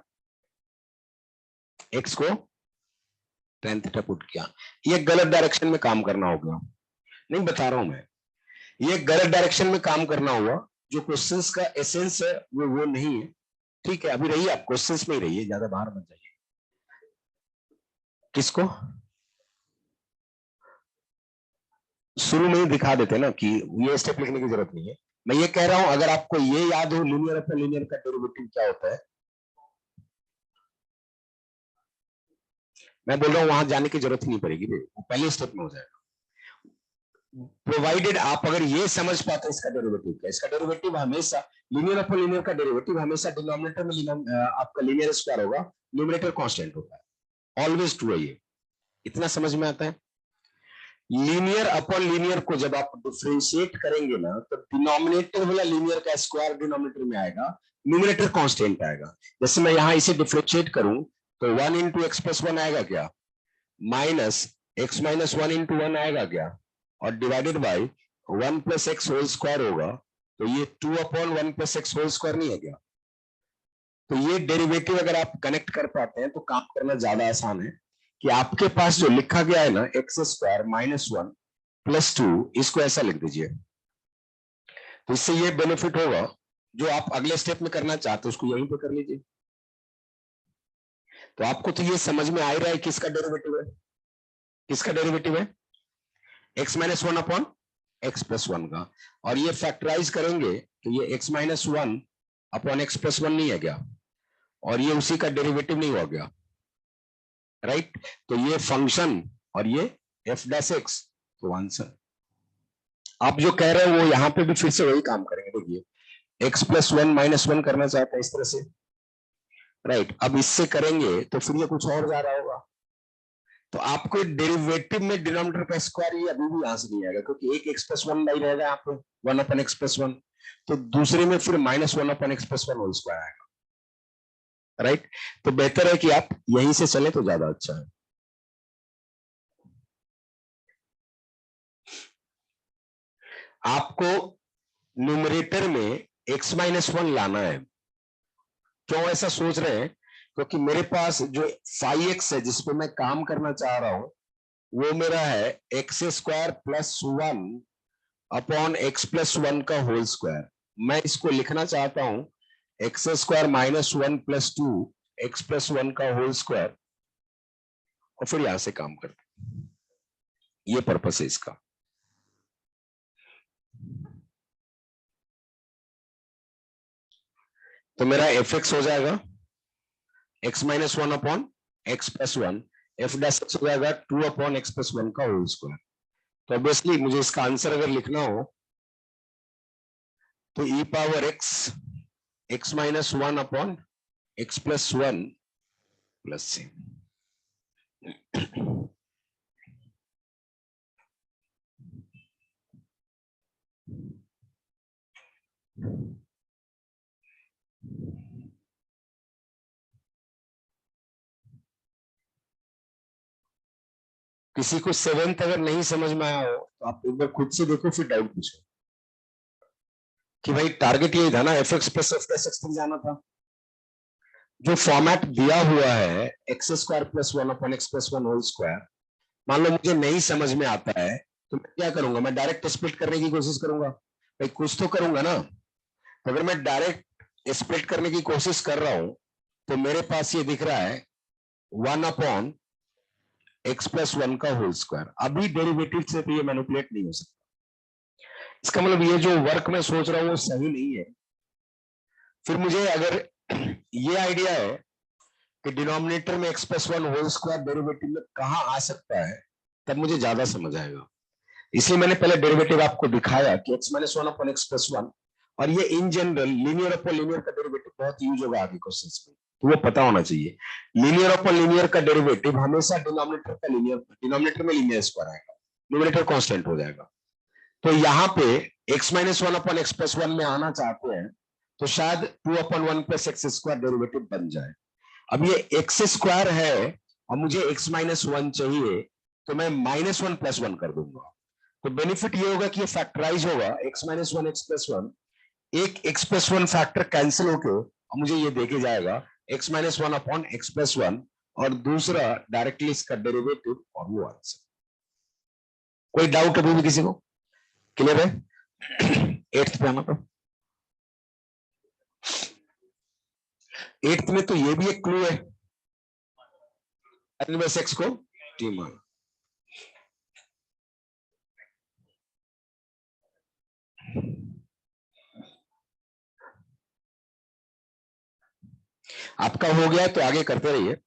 x को tan थीटा पुट किया। ये गलत डायरेक्शन में काम करना होगा, नहीं बता रहा हूं मैं, ये गलत डायरेक्शन में काम करना हुआ। जो क्वेश्चंस का एसेंस है वो नहीं है। ठीक है, अभी रहिए आप क्वेश्चंस में ही रहिए, ज्यादा बाहर मत जाइए। किसको शुरू में ही दिखा देते ना कि ये स्टेप लिखने की जरूरत नहीं है। मैं ये कह रहा हूं अगर आपको ये याद हो लीनियर अपॉन लीनियर का डेरिवेटिव क्या होता है, मैं बोल रहा हूं वहां जाने की जरूरत ही नहीं पड़ेगी, वो पहले स्टेप में हो जाएगा। प्रोवाइडेड आप अगर ये समझ पाते हैं इसका डेरिवेटिव क्या, इसका डेरिवेटिव हमेशा लीनियर अपॉन लीनियर का डेरिवेटिव हमेशा डिनोमिनेटर में आपका लीनियर स्क्वायर होगा, न्यूमरेटर कांस्टेंट होता है, ऑलवेज ट्रू है ये। इतना समझ में आता है? लीनियर अपॉन लीनियर को जब आप डिफरेंशिएट करेंगे ना तो डिनोमिनेटर वाला लीनियर का स्क्वायर डिनोमिनेटर में आएगा, न्यूमरेटर कांस्टेंट आएगा। जैसे मैं यहां इसे डिफरेंशिएट करूं तो 1 इंटू एक्स प्लस 1 आएगा क्या, माइनस एक्स माइनस 1 इंटू 1 आएगा क्या, और divided by 1 plus x whole square होगा। तो ये 2 upon 1 plus x whole square नहीं है क्या? तो ये डेरिवेटिव अगर आप कनेक्ट कर पाते हैं तो काम करना ज्यादा आसान है। कि आपके पास जो लिखा गया है ना एक्स स्क्वायर माइनस 1 प्लस 2, इसको ऐसा लिख दीजिए। तो इससे ये बेनिफिट होगा, जो आप अगले स्टेप में करना चाहते हो उसको यहीं पे कर लीजिए। तो आपको तो ये समझ में आ ही रहा है किसका डेरिवेटिव है, किसका डेरिवेटिव है, x minus 1 upon x plus 1 का। और ये फैक्टराइज करेंगे तो ये x minus 1 upon x plus 1 नहीं है क्या, और ये उसी का डेरिवेटिव नहीं हो गया, राइट? तो ये फंक्शन और ये एफ डैश एक्स, तो आंसर। आप जो कह रहे हो वो यहां पे भी फिर से वही काम करेंगे। देखिए एक्स प्लस 1 माइनस 1 करना चाहते हैं इस तरह से, राइट? अब इससे करेंगे तो फिर ये कुछ और जा रहा होगा। तो आपको डेरिवेटिव में डिनोमिनेटर का स्क्वायर ये अभी भी यहां से नहीं आएगा, क्योंकि एक एक्स प्लस 1 नहीं रहेगा यहाँ पे, 1 अपन एक्स प्लस 1। तो दूसरे में फिर माइनस 1 अपन एक्स प्लस 1 होल स्क्वायर आएगा, राइट? तो बेहतर है कि आप यहीं से चले तो ज्यादा अच्छा है। आपको न्यूमरेटर में x माइनस 1 लाना है। क्यों ऐसा सोच रहे हैं? क्योंकि मेरे पास जो फाइव एक्स है जिसपे मैं काम करना चाह रहा हूं वो मेरा है x square plus 1 upon x plus 1 का होल स्क्वायर मैं इसको लिखना चाहता हूं x square minus 1 plus 2 x plus 1 का होल स्क्वायर, और फिर यहां से काम करते, ये पर्पस है इसका। तो मेरा एफ एक्स हो जाएगा x minus 1 upon x plus 1, F dash x हो जाएगा 2 अपॉन एक्स प्लस 1 का होल स्क्वायर। तो ऑब्वियसली मुझे इसका आंसर अगर लिखना हो तो e power x x minus 1 upon x plus 1 plus c. किसी को सेवेंथ अगर नहीं समझ में आया हो तो आप एक बार खुद से देखो, फिर डाउट पूछो कि भाई टारगेट यही था ना, f x plus f plus x तक जाना था। जो फॉर्मेट दिया हुआ है x square plus 1 upon x plus 1 whole square, मान लो मुझे नहीं समझ में आता है तो मैं क्या करूंगा, मैं डायरेक्ट स्प्लिट करने की कोशिश करूंगा, भाई कुछ तो करूंगा ना। तो अगर मैं डायरेक्ट स्प्लिट करने की कोशिश कर रहा हूं तो मेरे पास ये दिख रहा है 1 अपॉन एक्स प्लस 1 का होल स्क्वायर। अभी डेरिवेटिव से तो ये मैनिपुलेट नहीं हो सकता। इसका मतलब ये जो वर्क मैं सोच रहा हूं वो सही नहीं है। फिर मुझे अगर ये आइडिया है कि डिनोमिनेटर में x plus 1 whole square derivative में कहां आ सकता है, तब मुझे ज्यादा समझ आएगा। इसलिए मैंने पहले डेरिवेटिव आपको दिखाया कि x minus 1 upon x plus 1, और ये in general linear upon linear का डेरिवेटिव बहुत यूज होगा आगे क्वेश्चंस में, तो वो पता होना चाहिए। लीनियर अपॉन लीनियर का डेरिवेटिव हमेशा डिनोमिनेटर का लीनियर, डिनोमिनेटर में लीनियर स्क्वायर आएगा, न्यूमरेटर कांस्टेंट हो जाएगा। तो यहाँ पे x minus 1 upon x plus 1 में आना चाहते हैं तो शायद 2 upon 1 plus x square derivative बन जाए। अब ये एक्स स्क्वायर है और मुझे एक्स माइनस 1 चाहिए, तो मैं माइनस 1 प्लस 1 कर दूंगा। तो बेनिफिट ये होगा कि ये फैक्टराइज होगा, एक्स माइनस 1 एक्स प्लस 1, एक एक्स प्लस 1 फैक्टर कैंसिल होके और मुझे ये देके जाएगा x minus 1 upon x plus 1, और दूसरा डायरेक्टली इसका डेरिवेटिव और वो आंसर। कोई डाउट अभी भी किसी को? क्लियर है? एट्थ पे आना तो एट्थ में तो ये भी एक क्लू है, इनवर्स एक्स को टी मान। आपका हो गया तो आगे करते रहिए।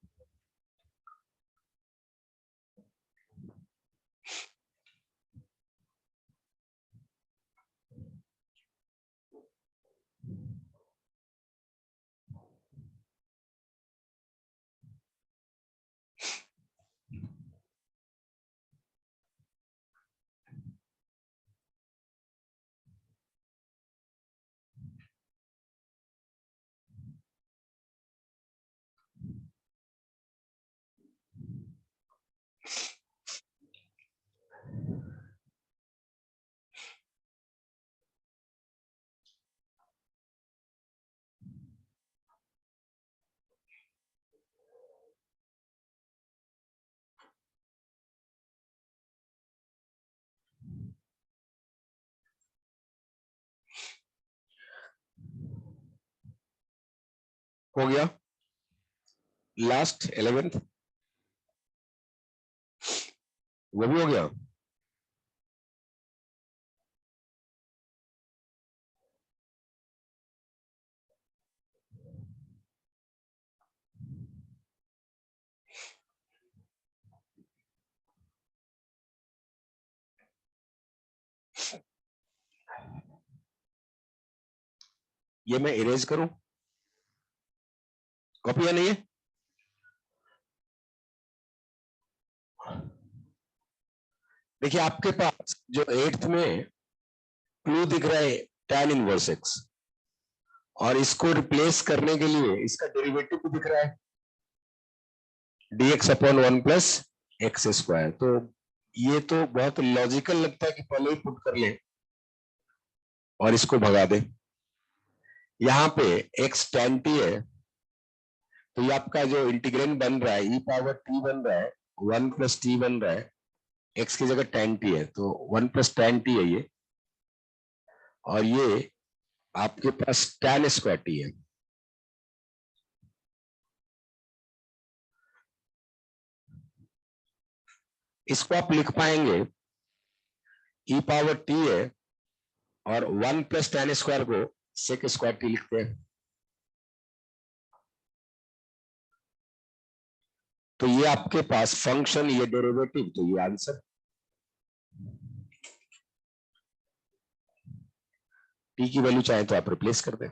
हो गया लास्ट 11th, वो भी हो गया। ये मैं इरेज करूं, कॉपी या नहीं है? देखिए आपके पास जो एट्थ में क्लू दिख रहा है tan इनवर्स एक्स, और इसको रिप्लेस करने के लिए इसका डेरिवेटिव भी दिख रहा है dx upon 1 plus x square. तो ये तो बहुत लॉजिकल लगता है कि पहले ही पुट कर ले और इसको भगा दे। यहाँ पे x tan t है, तो ये आपका जो इंटीग्रेंड बन रहा है ई पावर t बन रहा है, 1 प्लस टी बन रहा है, x की जगह tan t है तो 1 प्लस tan t है ये, और ये आपके पास tan स्क्वायर टी है, इसको आप लिख पाएंगे e पावर टी है और 1 प्लस tan स्क्वायर को सेक स्क्वायर टी लिखते हैं। तो ये आपके पास फंक्शन, ये डेरिवेटिव, तो ये आंसर। टी की वैल्यू चाहे तो आप रिप्लेस कर दें।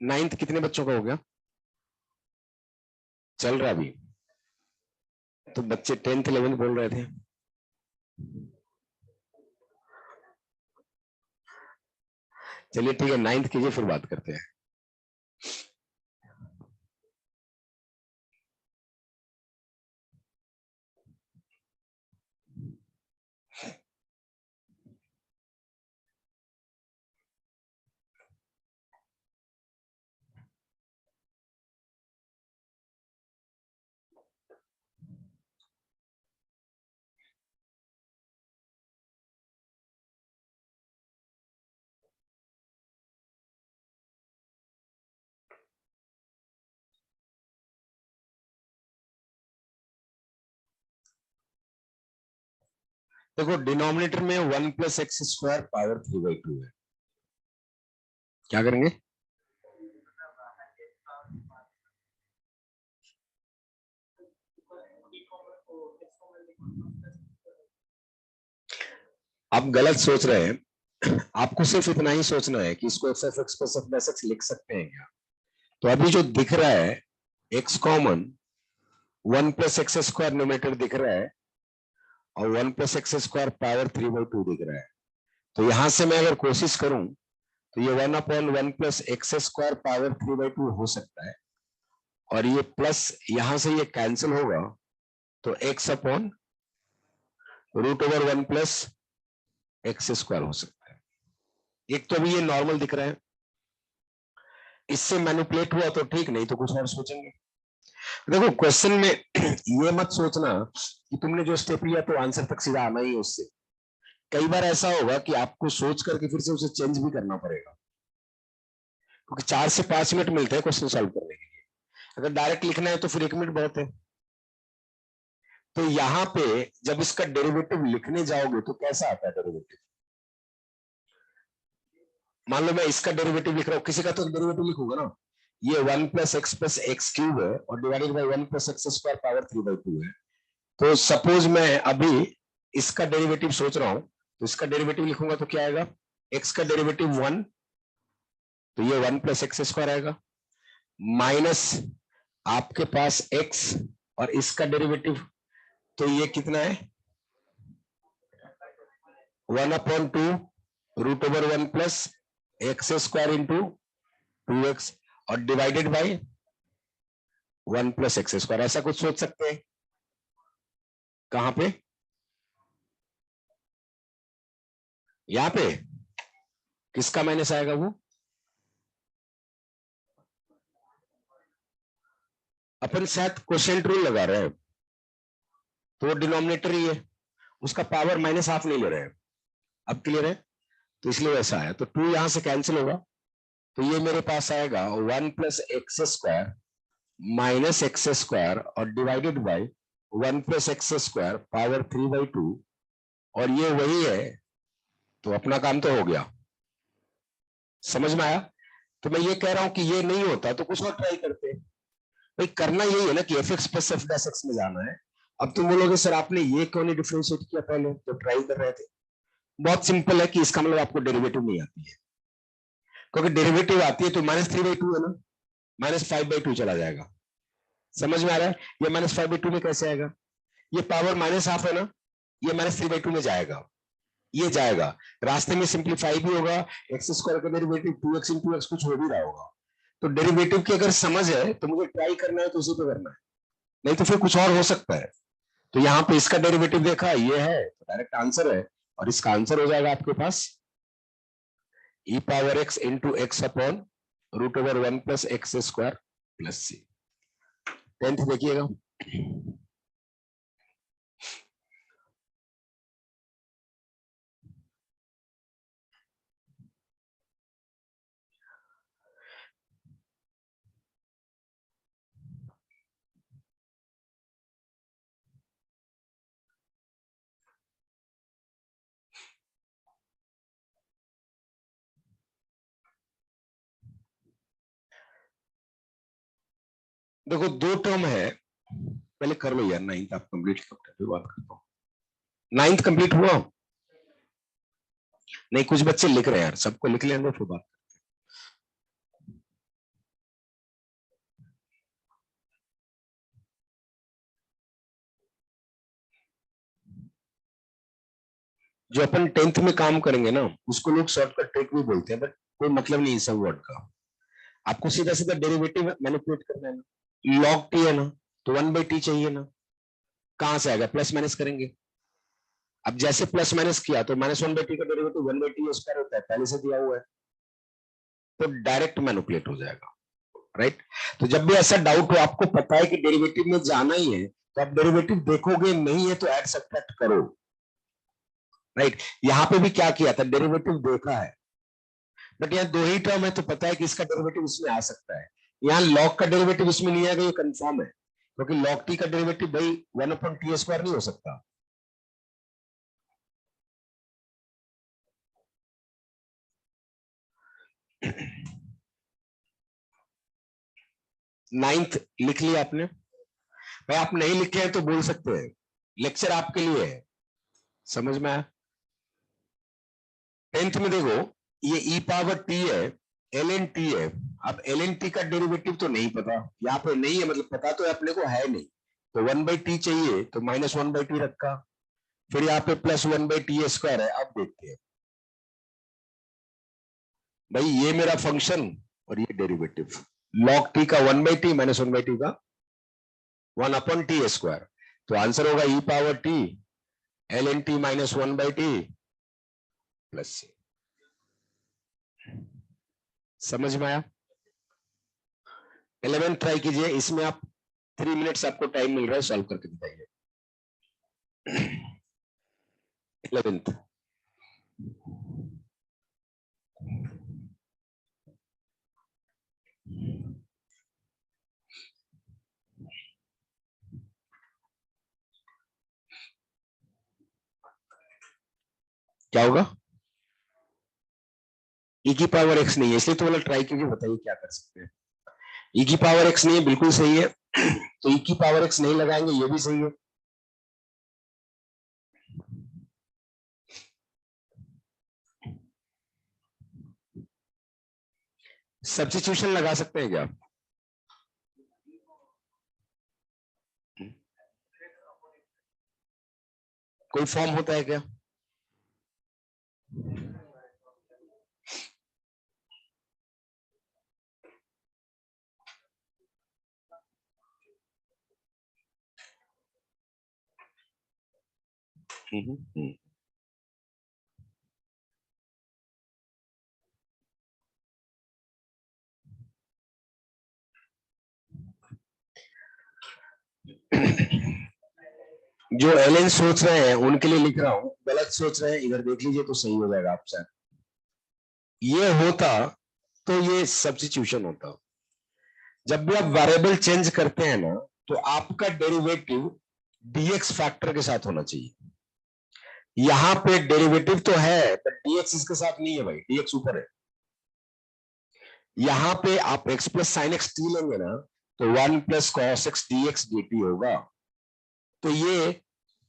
नाइन्थ कितने बच्चों का हो गया? चल रहा अभी? तो बच्चे 10th 11th बोल रहे थे। चलिए ठीक है, 9th कीजिए, फिर बात करते हैं। देखो, डिनोमिनेटर में 1 प्लस एक्स स्क्वायर पावर 3/2 है। क्या करेंगे? आप गलत सोच रहे हैं। आपको सिर्फ इतना ही सोचना है कि इसको F f x plus f plus x लिख सकते हैं क्या। तो अभी जो दिख रहा है x common, 1 plus x square numerator दिख रहा है और 1 प्लस एक्स स्क्वायर पावर 3/2 दिख रहा है। तो यहां से मैं अगर कोशिश करूं तो ये 1/1 प्लस एक्स स्क्वायर पावर 3/2 हो सकता है, और ये प्लस यहां से ये कैंसिल होगा, तो x upon root over 1 plus x square हो सकता है। एक तो अभी ये नॉर्मल दिख रहा है, इससे मैनिपुलेट हुआ तो ठीक, नहीं तो कुछ और सोचेंगे। देखो, क्वेश्चन में ये मत सोचना कि तुमने जो स्टेप लिया तो आंसर तक सीधा आना ही है उससे। कई बार ऐसा होगा कि आपको सोच करके फिर से उसे चेंज भी करना पड़ेगा, क्योंकि 4 से 5 मिनट मिलते हैं क्वेश्चन सॉल्व करने के लिए। अगर डायरेक्ट लिखना है तो फिर 1 मिनट बहुत है। तो यहां पे जब इसका डेरिवेटिव लिखने जाओगे तो कैसा आता है डेरिवेटिव? मान लो मैं इसका डेरिवेटिव लिख रहा हूं, किसी का तो डेरिवेटिव लिखूंगा ना। ये 1 प्लस एक्स क्यूब है और divided by 1 plus x square power 3/2 है। तो सपोज मैं अभी इसका डेरिवेटिव सोच रहा हूं, तो इसका डेरिवेटिव लिखूंगा तो क्या आएगा? एक्स का डेरिवेटिव 1, तो ये 1 प्लस एक्स स्क्वायर आएगा, माइनस आपके पास एक्स, और इसका डेरिवेटिव तो ये कितना है? 1/2 root over 1 plus x square into 2x, और divided by 1 plus x square. ऐसा कुछ सोच सकते हैं? कहां पे? यहां पे किसका माइनस आएगा? वो अपन शायद क्वोशिएंट रूल लगा रहे हैं, तो वो डिनोमिनेटर ही है, उसका पावर माइनस हाफ नहीं ले रहे हैं। अब क्लियर है? तो इसलिए वैसा है। तो 2 यहां से कैंसिल होगा, तो ये मेरे पास आएगा 1 plus x square minus x square और divided by 1 plus x square power 3/2, और ये वही है। तो अपना काम तो हो गया। समझ में आया? तो मैं ये कह रहा हूं कि ये नहीं होता तो कुछ और ट्राई करते हैं। भाई करना यही है ना कि F x plus f dash x में जाना है। अब तुम बोलोगे सर आपने ये क्यों नहीं डिफरेंशिएट किया पहले जब ट्राई कर रहे थे? बहुत सिंपल है कि इसका मतलब आपको डेरिवेटिव नहीं आती है। क्योंकि डेरिवेटिव आती है तो -3/2 है ना, -5/2 चला जाएगा। समझ में आ रहा है? ये -5/2 में कैसे आएगा? ये पावर -12 है ना, ये -3/2 में जाएगा, ये जाएगा रास्ते में, सिंप्लीफाई भी होगा, एक्स स्क्वायर का डेरिवेटिव 2x इंटू एक्स कुछ हो भी रहा होगा। तो डेरिवेटिव की अगर समझ है तो मुझे ट्राई करना है तो उसी पे करना है, नहीं तो फिर कुछ और हो सकता है। तो यहाँ पे इसका डेरिवेटिव देखा, ये है तो डायरेक्ट आंसर है, और इसका आंसर हो जाएगा आपके पास e power x into x upon √1 plus x square plus c. 10th देखिएगा। देखो दो टर्म है, पहले कर लो यार, 9th आप कंप्लीट करते हैं फिर बात करता हूँ। 9th कंप्लीट हुआ? नहीं, कुछ बच्चे लिख रहे हैं यार, सबको लिख लेंगे फिर बात। जो अपन 10th में काम करेंगे ना, उसको लोग शॉर्टकट ट्रिक भी बोलते हैं, बट कोई मतलब नहीं है सब वर्ड का। आपको सीधा सीधा डेरिवेटिव मैनिपुलेट करना है ना, लॉग टी है ना, तो 1/t चाहिए ना, कहां से आएगा? प्लस माइनस करेंगे। अब जैसे प्लस माइनस किया तो -1/t का डेरिवेटिव 1/t स्क्वायर होता है, पहले से दिया हुआ है, तो डायरेक्ट मैनिपुलेट हो जाएगा, राइट। तो जब भी ऐसा डाउट हो, आपको पता है कि डेरिवेटिव में जाना ही है, तो आप डेरिवेटिव देखोगे नहीं है तो ऐड सब्ट्रैक्ट करो, राइट। यहां पे भी क्या किया था, डेरिवेटिव देखा है, बट यहाँ दो ही टर्म है तो पता है कि इसका डेरिवेटिव इसमें आ सकता है। यहाँ लॉग का डेरिवेटिव इसमें नहीं आएगा, ये कंफर्म है, क्योंकि लॉग टी का डेरिवेटिव भाई 1/t² नहीं हो सकता। नाइन्थ लिख लिया आपने? भाई आप नहीं लिखे हैं तो बोल सकते हैं, लेक्चर आपके लिए है, समझ में आया? 10th में देखो, ये e पावर t है, ln t है। अब ln t का डेरिवेटिव तो नहीं पता, यहाँ पे नहीं है, मतलब पता तो अपने को है नहीं, तो 1/t चाहिए तो -1/t रखा, फिर यहाँ पे +1/t² है। अब देखते हैं भाई, ये मेरा फंक्शन और ये डेरिवेटिव, log t का 1/t -1/t का 1/t², तो आंसर होगा e power t ln t -1/t plus c। समझ में आया? 11 ट्राई कीजिए, इसमें आप 3 मिनट्स आपको टाइम मिल रहा है, सॉल्व करके बताइए। 11th क्या होगा? e की पावर x नहीं है, इसलिए तो बोला ट्राई कीजिए, बताइए क्या कर सकते हैं। e की पावर x नहीं है, बिल्कुल सही है। तो e की पावर x नहीं लगाएंगे, ये भी सही है। सब्स्टिट्यूशन लगा सकते हैं क्या? कोई फॉर्म होता है क्या? जो एलियन सोच रहे हैं उनके लिए लिख रहा हूं, गलत सोच रहे हैं इधर देख लीजिए तो सही हो जाएगा आपसे। ये होता तो ये सब्स्टिट्यूशन होता। जब भी आप वेरिएबल चेंज करते हैं ना, तो आपका डेरिवेटिव dx फैक्टर के साथ होना चाहिए। यहां पे डेरिवेटिव तो है पर dx इसके साथ नहीं है भाई, dx ऊपर है। यहां पे आप x plus sine x T लेंगे ना, तो 1 plus cos x dx dt होगा। तो ये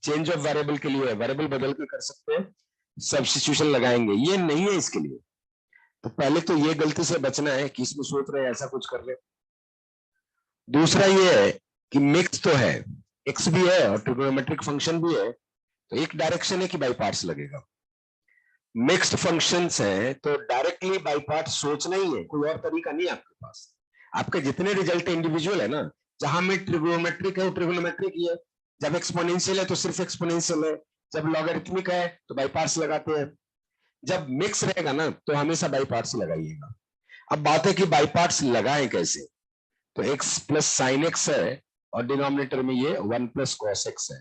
चेंज ऑफ वेरिएबल के लिए है, वेरिएबल बदल के कर सकते हैं, सब्स्टिट्यूशन लगाएंगे, ये नहीं है इसके लिए। तो पहले तो ये गलती से बचना है कि इसमें सोच रहे हैं ऐसा कुछ कर रहे। दूसरा ये है कि मिक्स तो है, एक्स भी है और ट्रिग्नोमेट्रिक फंक्शन भी है, तो एक डायरेक्शन है कि बाई पार्ट्स लगेगा। मिक्स्ड फंक्शंस हैं तो डायरेक्टली बाई पार्ट सोचना ही है, कोई और तरीका नहीं है आपके पास। आपके जितने रिजल्ट इंडिविजुअल है ना, जहां में ट्रिग्नोमेट्रिक है वो ट्रिग्नोमेट्रिक ही है, जब एक्सपोनेंशियल है तो सिर्फ एक्सपोनेंशियल है, जब लॉगरिथमिक है तो बाई पार्ट्स लगाते हैं, जब मिक्स रहेगा ना तो हमेशा बाई पार्ट्स लगाइएगा। अब बात है कि बाई पार्ट्स लगाएं कैसे। तो एक्स प्लस साइन एक्स है और डिनोमिनेटर में ये 1 प्लस कॉस एक्स है।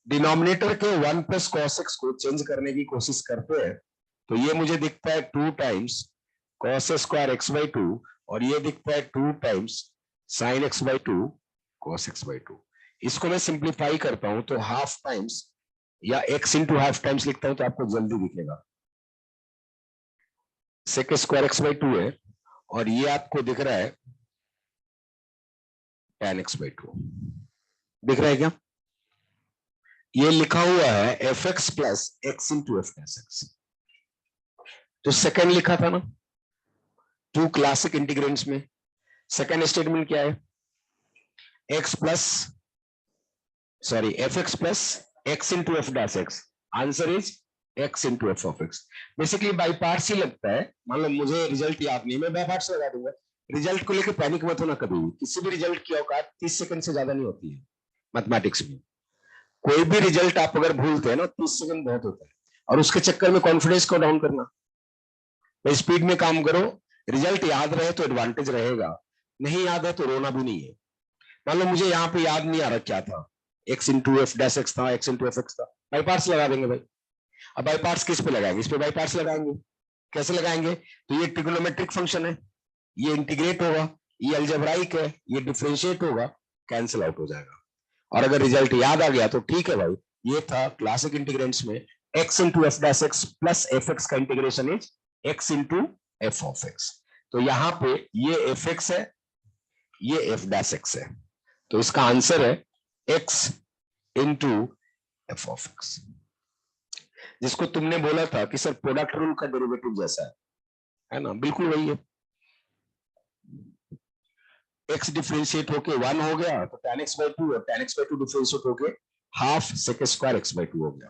डिनोमिनेटर के 1 प्लस कॉस एक्स को चेंज करने की कोशिश करते हैं तो ये मुझे दिखता है 2 times cos square x by 2 और ये दिखता है 2 times sine x by 2 cos x by 2। इसको मैं सिंप्लीफाई करता हूं तो हाफ टाइम्स या एक्स इंटू हाफ टाइम्स लिखता हूं तो आपको जल्दी दिखेगा। सेक स्क्वायर एक्स बाई 2 है और ये आपको दिख रहा है tan x बाई 2 दिख रहा है क्या? ये लिखा हुआ है F x plus x into F plus x. तो सेकंड लिखा था ना टू क्लासिक इंटीग्रेंट्स में, सेकंड स्टेटमेंट क्या है? X plus sorry f x plus x into f dash x, answer is x into f of x. Basically by parts ही लगता है। मान लो मुझे रिजल्ट याद नहीं, मैं बाई पार्ट्स लगा दूंगा। रिजल्ट को लेकर पैनिक मत होना कभी भी, किसी भी रिजल्ट की औकात 30 सेकंड से ज्यादा नहीं होती है मैथमेटिक्स में। कोई भी रिजल्ट आप अगर भूलते हैं ना 30 सेकंड बहुत होता है, और उसके चक्कर में कॉन्फिडेंस को डाउन करना। भाई स्पीड में काम करो, रिजल्ट याद रहे तो एडवांटेज रहेगा, नहीं याद है तो रोना भी नहीं है। मान लो मुझे यहाँ पे याद नहीं आ रहा क्या था, x into f dash x था, एक्स इंटू एफ एक्स था, बाई पार्ट्स लगा देंगे भाई। अब बाई पार्ट्स किस पे लगाएंगे? इस पे बाई पार्ट्स लगाएंगे। कैसे लगाएंगे? तो ये ट्रिग्नोमेट्रिक फंक्शन है, ये इंटीग्रेट होगा, ये अलजेब्राइक है, ये डिफरेंशिएट होगा, कैंसिल आउट हो जाएगा। और अगर रिजल्ट याद आ गया तो ठीक है भाई, ये था क्लासिक इंटीग्रेंट्स में x into f dash x plus f x का integration is x into f of x. तो यहां पे ये एफ एक्स है, ये एफ डैश एक्स है, तो इसका आंसर है x into f of x. जिसको तुमने बोला था कि सर प्रोडक्ट रूल का डेरिवेटिव जैसा है ना, बिल्कुल वही है। x डिफरेंशिएट होके 1 हो गया तो tan x बाई 2 और tan x बाई 2 डिफरेंशिएट होके half sec square x by 2 हो गया।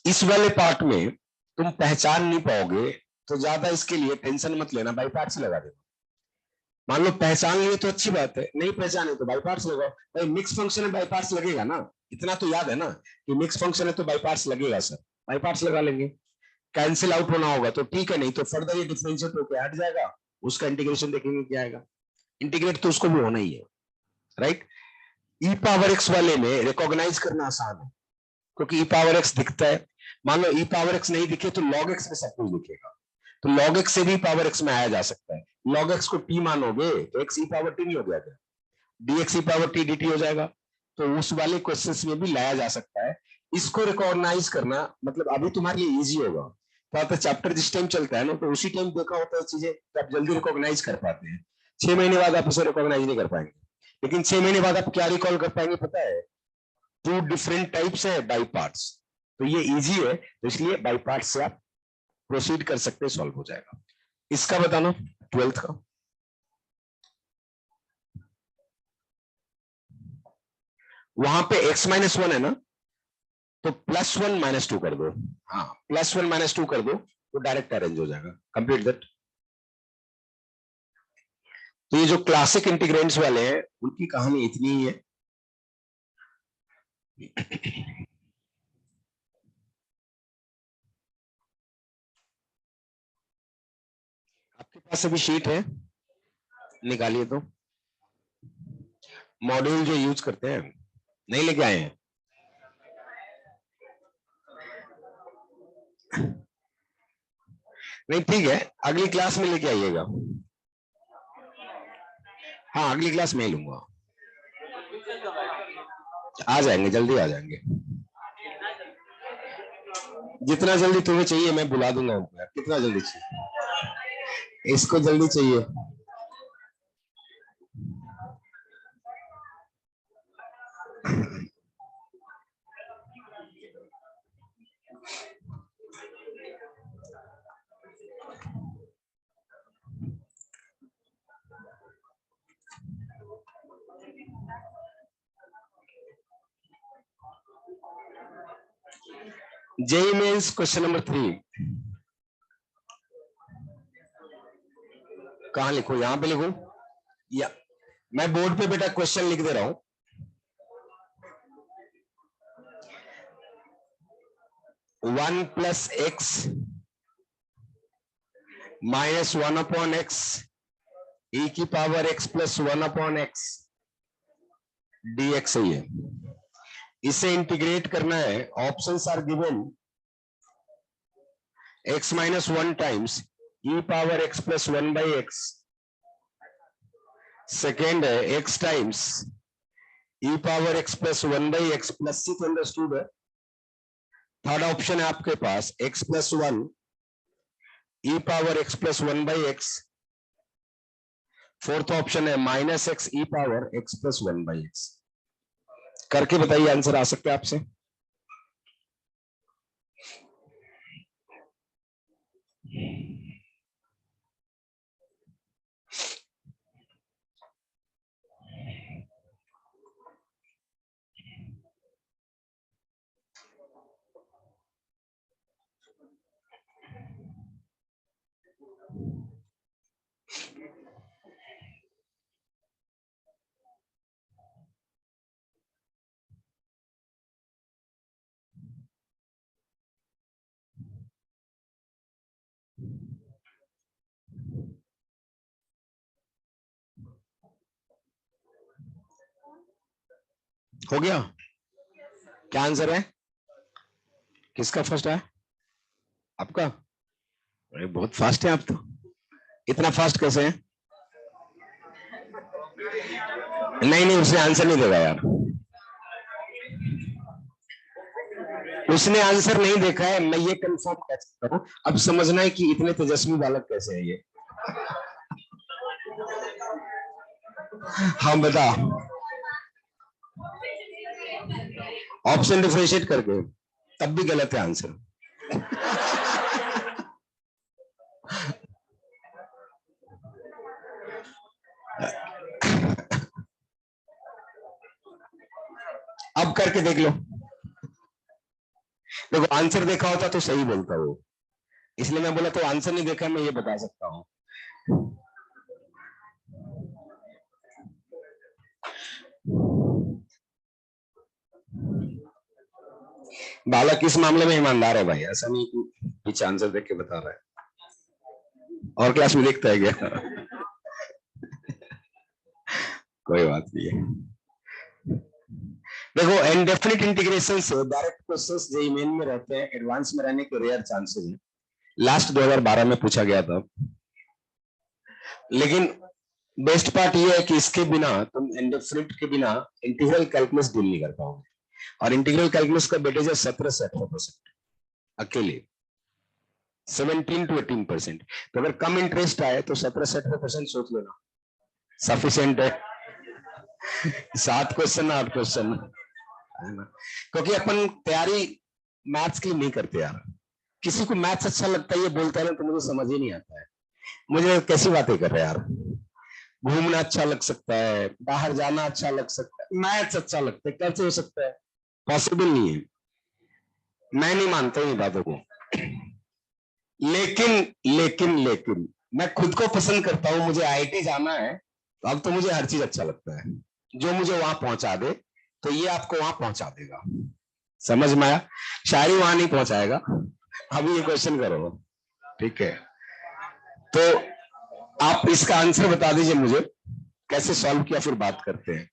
इस वाले पार्ट में तुम पहचान नहीं पाओगे तो ज्यादा इसके लिए टेंशन मत लेना, बाई पार्ट्स लगा देना। मान लो पहचान लिए तो अच्छी बात है, नहीं पहचाने तो बाई पार्ट्स लगाओ। भाई मिक्स फंक्शन है, बाई पार्ट्स लगेगा ना, इतना तो याद है ना कि मिक्स फंक्शन है तो बाई पार्ट्स लगेगा सर, बाई पार्ट्स लगा लेंगे। कैंसिल आउट होना होगा तो ठीक है, नहीं तो फर्दर ये डिफरेंशिएट होकर हट जाएगा, उसका इंटीग्रेशन देखेंगे क्या आएगा। इंटीग्रेट तो उसको भी होना ही है, राइट। ई पावर एक्स वाले में रिकॉग्नाइज करना आसान है क्योंकि ई पावर एक्स दिखता है। मान लो ई पावर एक्स नहीं दिखे तो लॉग एक्स में सब कुछ दिखेगा, तो log x से भी पावर x में आया जा सकता है। log x को t मानोगे तो x e पावर t नहीं हो गया क्या, dx e power t dt हो जाएगा। तो उस वाले क्वेश्चंस में भी लाया जा सकता है। इसको रिकॉग्नाइज करना मतलब अभी तुम्हारे लिए इजी होगा, तो चैप्टर जिस टाइम चलता है ना तो उसी टाइम देखा होता है चीजें तो आप जल्दी रिकॉग्नाइज कर पाते हैं। 6 महीने बाद आप उसे रिकॉग्नाइज नहीं कर पाएंगे, लेकिन 6 महीने बाद आप क्या रिकॉल कर पाएंगे पता है? 2 डिफरेंट टाइप्स है बाई पार्ट्स, तो ये इजी है, तो इसलिए बाई पार्ट्स से आप प्रोसीड कर सकते हैं, सॉल्व हो जाएगा। इसका बताना 12th का, वहां पे x माइनस 1 है ना, तो +1 -2 कर दो। हाँ +1 -2 कर दो तो डायरेक्ट अरेंज हो जाएगा, कंप्लीट दैट। तो ये जो क्लासिक इंटीग्रेंट्स वाले हैं उनकी कहानी इतनी ही है। आपके पास अभी शीट है, निकालिए तो। मॉड्यूल जो यूज करते हैं नहीं लेके आए हैं? नहीं ठीक है, अगली क्लास में लेके आइएगा। हाँ अगली क्लास में ही लूंगा, आ जाएंगे, जल्दी आ जाएंगे। जितना जल्दी तुम्हें चाहिए मैं बुला दूंगा उनको यार, कितना जल्दी चाहिए? इसको जल्दी चाहिए। जेई मेंस क्वेश्चन नंबर 3 कहां लिखो? यहां पे लिखो या मैं बोर्ड पे बेटा क्वेश्चन लिख दे रहा हूं। One plus x minus one upon x e की power x plus one upon x dx है ये। इसे इंटीग्रेट करना है। Options are given x minus one times e power x plus one by x. Second है x times e power x plus one by x plus c understood है। Third option है आपके पास x plus one e power x plus one by x. Fourth option है minus x E power x plus one by x. करके बताइए, answer आ सकता है आपसे। हो गया? क्या आंसर है? किसका फर्स्ट है? आपका? अरे बहुत फास्ट है आप तो। इतना फास्ट कैसे है? नहीं नहीं, उसने आंसर नहीं देगा यार। उसने आंसर नहीं देखा है, मैं ये कंफर्म कर सकता हूं। अब समझना है कि इतने तेजस्वी बालक कैसे है ये। हाँ बता। ऑप्शन डिफरेंशिएट करके तब भी गलत है आंसर। अब करके देख लो। देखो आंसर देखा होता तो सही बोलता वो, इसलिए मैं बोला तो आंसर नहीं देखा, मैं ये बता सकता हूं। बालक इस मामले में ईमानदार है भाई, ऐसा नहीं कि पीछे आंसर देख के बता रहा है। और क्लास में देखता है क्या? कोई बात नहीं है। देखो इनडेफिनिट इंटीग्रेशन से डायरेक्ट क्वेश्चंस जेईई मेन में रहते हैं, एडवांस में रहने के रेयर चांसेस हैं। लास्ट 2012 में पूछा गया था। लेकिन बेस्ट पार्ट ये है कि इसके बिना तुम इनडेफिनिट के बिना इंटीग्रल कैलकुलस डील नहीं कर पाओगे। और इंटीग्रल कैलकुलस का वेटेज है 17 से 18% अकेले, 17 to 18%। तो अगर कम इंटरेस्ट आए तो 17 से 18% सोच लेना सफिशिएंट है। 7 क्वेश्चन 8 क्वेश्चन है ना, क्योंकि अपन तैयारी मैथ्स की नहीं करते यार। किसी को मैथ्स अच्छा लगता है ये बोलता है ना, तो मुझे समझ ही नहीं आता है। मुझे कैसी बातें कर रहे हैं यार। घूमना अच्छा लग सकता है, बाहर जाना अच्छा लग सकता है, मैथ्स अच्छा लगता है, कैसे हो सकता है? पॉसिबल नहीं है। मैं नहीं मानता इन बातों को। लेकिन मैं खुद को पसंद करता हूं। मुझे आईआईटी जाना है तो अब तो मुझे हर चीज अच्छा लगता है। जो मुझे वहां पहुंचा दे तो ये आपको वहां पहुंचा देगा। समझ में आया? शायरी वहां नहीं पहुंचाएगा। अभी ये क्वेश्चन करो, ठीक है? तो आप इसका आंसर बता दीजिए मुझे, कैसे सॉल्व किया फिर बात करते हैं।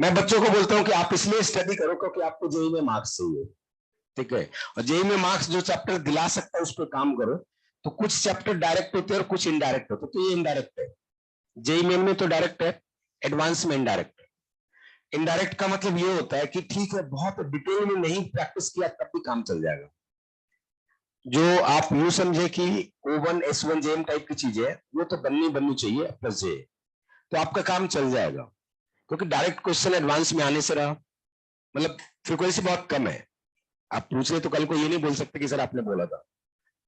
मैं बच्चों को बोलता हूं कि आप इसलिए स्टडी करो क्योंकि आपको जेईई में मार्क्स चाहिए, ठीक है? और जेईई में मार्क्स जो चैप्टर दिला सकता है उस पर काम करो। तो कुछ चैप्टर डायरेक्ट होते हैं और कुछ इनडायरेक्ट होते हैं, तो ये इनडायरेक्ट है। जेईई मेन में तो डायरेक्ट है, एडवांस में इनडायरेक्ट है। इनडायरेक्ट का मतलब ये होता है कि ठीक है बहुत डिटेल में नहीं प्रैक्टिस किया तब भी काम चल जाएगा। जो आप यूं समझे कि O1 S1 JM टाइप की चीजें है, वो तो बननी चाहिए प्लस जे, तो आपका काम चल जाएगा। क्योंकि डायरेक्ट क्वेश्चन एडवांस में आने से रहा, मतलब फ्रीक्वेंसी बहुत कम है। आप पूछ रहे तो कल को ये नहीं बोल सकते कि सर आपने बोला था,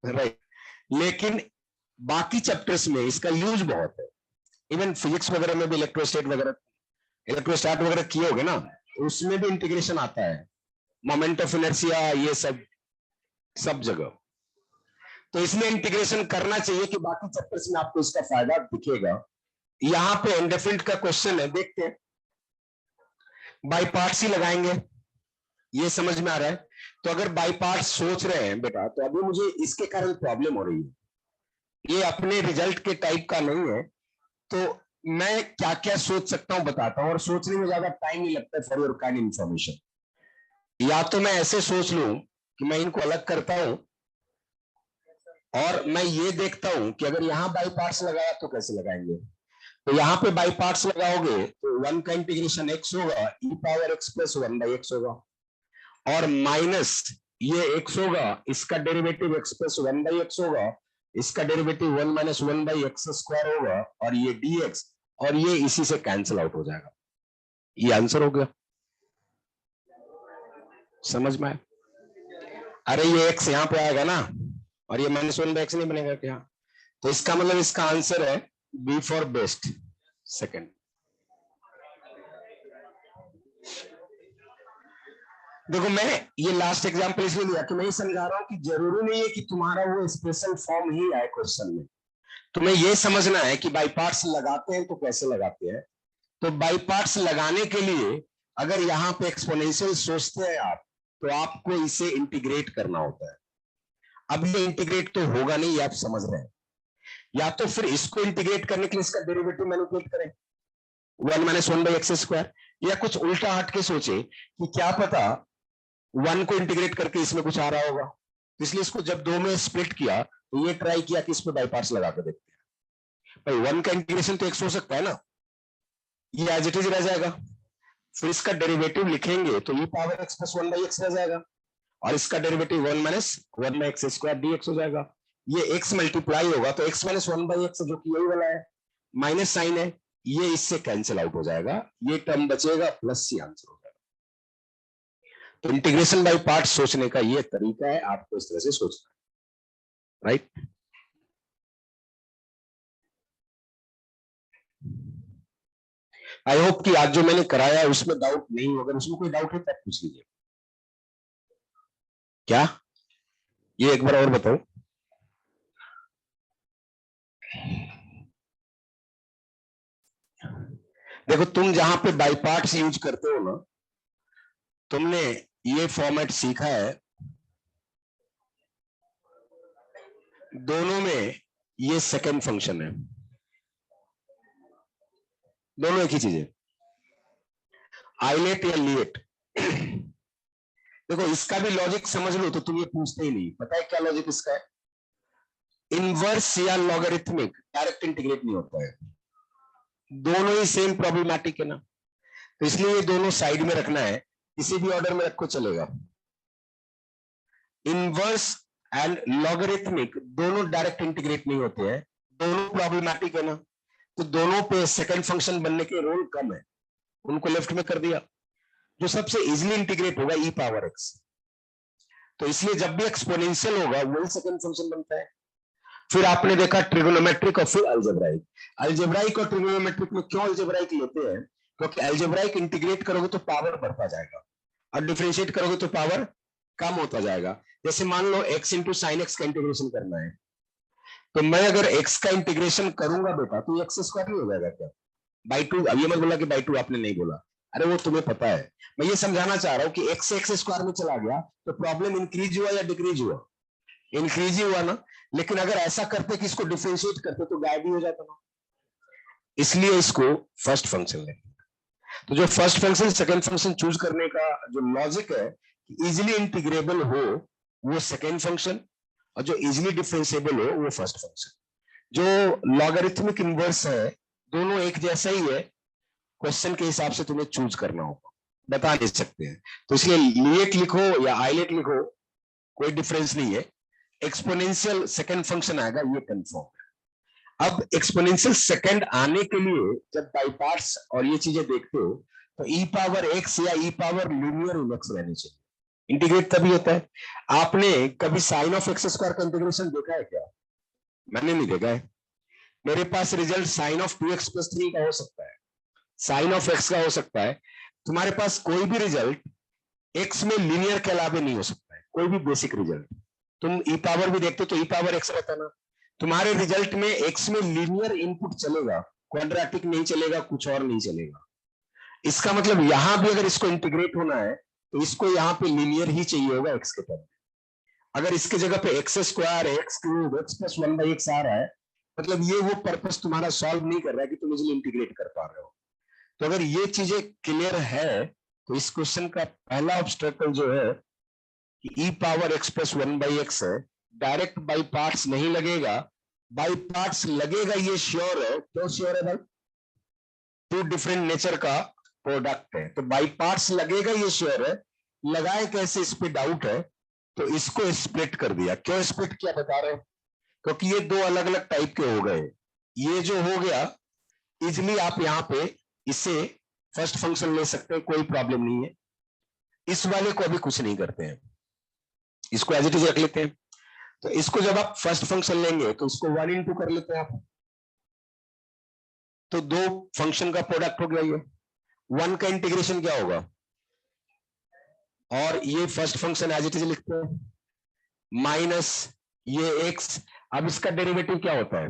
राइट? लेकिन बाकी चैप्टर्स में इसका यूज बहुत है। इवन फिजिक्स वगैरह में भी इलेक्ट्रोस्टैट वगैरह किए होगे ना, उसमें भी इंटीग्रेशन आता है। मोमेंट ऑफ इनर्शिया, ये सब जगह। तो इसमें इंटीग्रेशन करना चाहिए कि बाकी चैप्टर्स में आपको इसका फायदा दिखेगा। यहां पे इंडेफिनिट का क्वेश्चन है, देखते हैं। बाई पार्ट्स ही लगाएंगे, ये समझ में आ रहा है। तो अगर बाई पार्ट्स सोच रहे हैं बेटा, तो अभी मुझे इसके कारण प्रॉब्लम हो रही है, ये अपने रिजल्ट के टाइप का नहीं है। तो मैं क्या क्या सोच सकता हूं बताता हूं, और सोचने में ज्यादा टाइम नहीं लगता फॉर योर काइंड इंफॉर्मेशन। या तो मैं ऐसे सोच लूं कि मैं इनको अलग करता हूं, और मैं ये देखता हूं कि अगर यहां बाई पार्ट्स लगाया तो कैसे लगाएंगे। तो यहां पे बाई पार्ट्स लगाओगे तो 1 का इंटीग्रेशन x होगा, e power x plus 1/x होगा, और माइनस ये x होगा, इसका डेरिवेटिव x प्लस 1/x होगा, इसका डेरिवेटिव 1 माइनस 1/x स्क्वायर होगा, और ये dx, और ये इसी से कैंसिल आउट हो जाएगा। ये आंसर हो गया, समझ में आया? अरे ये x यहां पे आएगा ना, और ये माइनस 1/x नहीं बनेगा क्या? तो इसका मतलब इसका आंसर है बी फॉर बेस्ट, सेकंड। देखो मैं ये लास्ट एग्जांपल इसलिए लिया कि मैं ये समझा रहा हूं कि जरूरी नहीं है कि तुम्हारा वो स्पेशल फॉर्म ही आए क्वेश्चन में। तुम्हें ये समझना है कि बाई पार्ट्स लगाते हैं तो कैसे लगाते हैं। तो बाई पार्ट्स लगाने के लिए अगर यहाँ पे एक्सपोनेंशियल सोचते हैं आप, तो आपको इसे इंटीग्रेट करना होता है। अब ये इंटीग्रेट तो होगा नहीं, ये आप समझ रहे हैं। या तो फिर इसको इंटीग्रेट करने के लिए इसका डेरिवेटिव मैनिपुलेट करें, 1 माइनस 1/x स्क्वायर, या कुछ उल्टा हट के सोचे कि क्या पता 1 को इंटीग्रेट करके इसमें कुछ आ रहा होगा। इसलिए इसको जब 2 में स्प्लिट किया तो ये ट्राई किया कि इस पे बाई पार्ट्स लगा कर देखते हैं। भाई 1 का इंटीग्रेशन तो x हो सकता है ना, ये एज इट इज रह जाएगा। फिर इसका डेरिवेटिव लिखेंगे तो e power x plus 1/x रह जाएगा, और इसका derivative 1 minus 1/x square dx हो जाएगा। ये x मल्टीप्लाई होगा तो x माइनस 1/x जो कि यही वाला है, माइनस साइन है, ये इससे कैंसिल आउट हो जाएगा, ये टर्म बचेगा, प्लस सी आंसर हो जाएगा। तो इंटीग्रेशन बाय पार्ट सोचने का ये तरीका है, आपको इस तरह से सोचना है, राइट? आई होप कि आज जो मैंने कराया है उसमें डाउट नहीं होगा। उसमें कोई डाउट है तो पूछ लीजिए। क्या ये एक बार और बताओ। देखो तुम जहां पे बाई पार्ट्स यूज करते हो ना, तुमने ये फॉर्मेट सीखा है, दोनों में ये सेकंड फंक्शन है, दोनों एक ही चीज है, आइलेट या लिएट। देखो इसका भी लॉजिक समझ लो तो तुम ये पूछते ही नहीं। पता है क्या लॉजिक इसका है? इनवर्स या लॉगरिथमिक डायरेक्ट इंटीग्रेट नहीं होता है, दोनों ही सेम प्रॉब्लमैटिक है ना, तो इसलिए ये दोनों साइड में रखना है, किसी भी ऑर्डर में रखो चलेगा। इनवर्स एंड लॉगरिथमिक दोनों डायरेक्ट इंटीग्रेट नहीं होते हैं, दोनों प्रॉब्लमैटिक है ना, तो दोनों पे सेकंड फंक्शन बनने के रोल कम है, उनको लेफ्ट में कर दिया। जो सबसे इजीली इंटीग्रेट होगा ई पावर एक्स, तो इसलिए जब भी एक्सपोनेंशियल होगा वही सेकंड फंक्शन बनता है। फिर आपने देखा ट्रिगोनोमेट्रिक और फिर अलजेब्राइक। अलजेब्राइक और ट्रिगोनोमेट्रिक में क्यों अलजेब्राइक लेते हैं? क्योंकि अलजेब्राइक इंटीग्रेट करोगे तो पावर बढ़ता जाएगा, और डिफरेंशिएट करोगे तो पावर कम होता जाएगा। जैसे मान लो x इंटू साइन एक्स का इंटीग्रेशन करना है, तो मैं अगर x का इंटीग्रेशन करूंगा बेटा तो एक्स स्क्वायर नहीं हो जाएगा क्या? बाई 2। अब ये मत बोला कि बाई 2 आपने नहीं बोला, अरे वो तुम्हें पता है। मैं ये समझाना चाह रहा हूं कि एक्स स्क्वायर में चला गया तो प्रॉब्लम इंक्रीज हुआ या डिक्रीज हुआ? इंक्रीज ही हुआ ना। लेकिन अगर ऐसा करते कि इसको डिफरेंशिएट करते तो गायब ही हो जाता ना, इसलिए इसको फर्स्ट फंक्शन लेंगे। तो जो first function second function choose करने का जो लॉजिक है, इजीली इंटीग्रेबल हो वो सेकंड फंक्शन, और जो इजीली डिफरेंशिएबल हो वो फर्स्ट फंक्शन। जो लॉगरिथमिक इनवर्स है दोनों एक जैसा ही है, क्वेश्चन के हिसाब से तुम्हें चूज करना होगा, बता नहीं सकते हैं। तो इसलिए लिएट लिखो या आइलेट लिखो कोई डिफरेंस नहीं है, एक्सपोनेंशियल सेकंड फंक्शन आएगा ये कंफर्म है। अब एक्सपोनेंशियल सेकंड आने के लिए जब बाई पार्ट्स और ये चीजें देखते हो तो ई पावर एक्स या ई पावर लीनियर इनवर्स रहनी चाहिए, इंटीग्रेट तभी होता है। आपने कभी साइन ऑफ एक्स स्क्वायर का इंटीग्रेशन देखा है क्या? मैंने नहीं देखा है। मेरे पास result sine of 2x plus 3 का हो सकता है, साइन ऑफ एक्स का हो सकता है, तुम्हारे पास कोई भी रिजल्ट एक्स में लीनियर के अलावा नहीं हो सकता है कोई भी बेसिक रिजल्ट। तुम ई पावर भी देखते हो तो ई पावर एक्स रहता ना, तुम्हारे रिजल्ट में एक्स में लीनियर इनपुट चलेगा, क्वाड्रेटिक नहीं चलेगा, कुछ और नहीं चलेगा। इसका मतलब यहां भी अगर इसको इंटीग्रेट होना है तो इसको यहाँ पे लीनियर ही चाहिए होगा एक्स के टर्म। अगर इसके जगह पे x square, x cube, x plus 1/x आ रहा है, मतलब ये वो पर्पस तुम्हारा सॉल्व नहीं कर रहा है कि तुम इजिली इंटीग्रेट कर पा रहे हो। तो अगर ये चीजें क्लियर है तो इस क्वेश्चन का पहला ऑब्स्टेकल जो है कि ई पावर एक्स प्लस 1/x है, डायरेक्ट बाई पार्ट्स नहीं लगेगा, बाई पार्ट्स लगेगा ये श्योर है। क्यों श्योर है भाई? टू डिफरेंट नेचर का प्रोडक्ट है तो बाई पार्ट्स लगेगा ये श्योर है। लगाए कैसे इस पे डाउट है, तो इसको स्प्लिट कर दिया। क्यों स्प्लिट किया बता रहे हैं? क्योंकि ये दो अलग अलग टाइप के हो गए। ये जो हो गया इजिली आप यहां पे इसे फर्स्ट फंक्शन ले सकते हैं, कोई प्रॉब्लम नहीं है। इस वाले को अभी कुछ नहीं करते हैं, इसको एज इट इज रख लेते हैं। तो इसको जब आप फर्स्ट फंक्शन लेंगे तो इसको 1 इंटू कर लेते हैं आप, तो दो फंक्शन का प्रोडक्ट हो गया। ये 1 का इंटीग्रेशन क्या होगा, और ये first function as it is लिखते हैं माइनस ये एक्स। अब इसका डेरिवेटिव क्या होता है?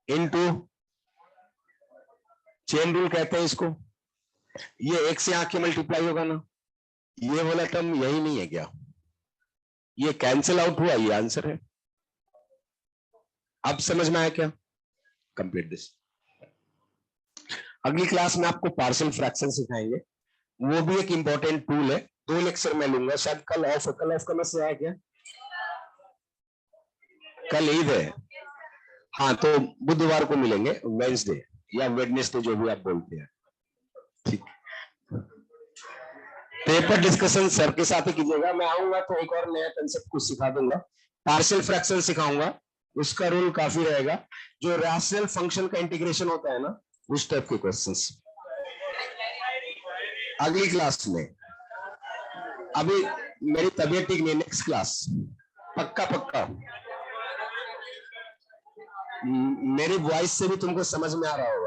इनटू चेन रूल कहते हैं इसको। ये एक्स यहां के मल्टीप्लाई होगा ना, ये वाला टर्म यही नहीं है क्या? ये कैंसिल आउट हुआ, ये आंसर है। अब समझ में आया क्या? Complete this. अगली क्लास में आपको पार्शियल फ्रैक्शन सिखाएंगे, वो भी एक इंपॉर्टेंट टूल है। 2 लेक्चर में लूंगा, शायद कल ऑफ का मैसेज आया क्या? कल ईद है, हाँ तो बुधवार को मिलेंगे, वेडनेसडे या वेडनेसडे जो भी आप बोलते हैं, ठीक। पेपर डिस्कशन सर के साथ ही कीजिएगा, मैं आऊंगा तो एक और नया कंसेप्ट कुछ सिखा दूंगा। पार्शियल फ्रैक्शन सिखाऊंगा, उसका रूल काफी रहेगा। जो रैशनल फंक्शन का इंटीग्रेशन होता है ना, उस टाइप के क्वेश्चंस अगली क्लास में। अभी मेरी तबीयत ठीक नहीं, नेक्स्ट क्लास पक्का पक्का। मेरी वॉइस से भी तुमको समझ में आ रहा होगा।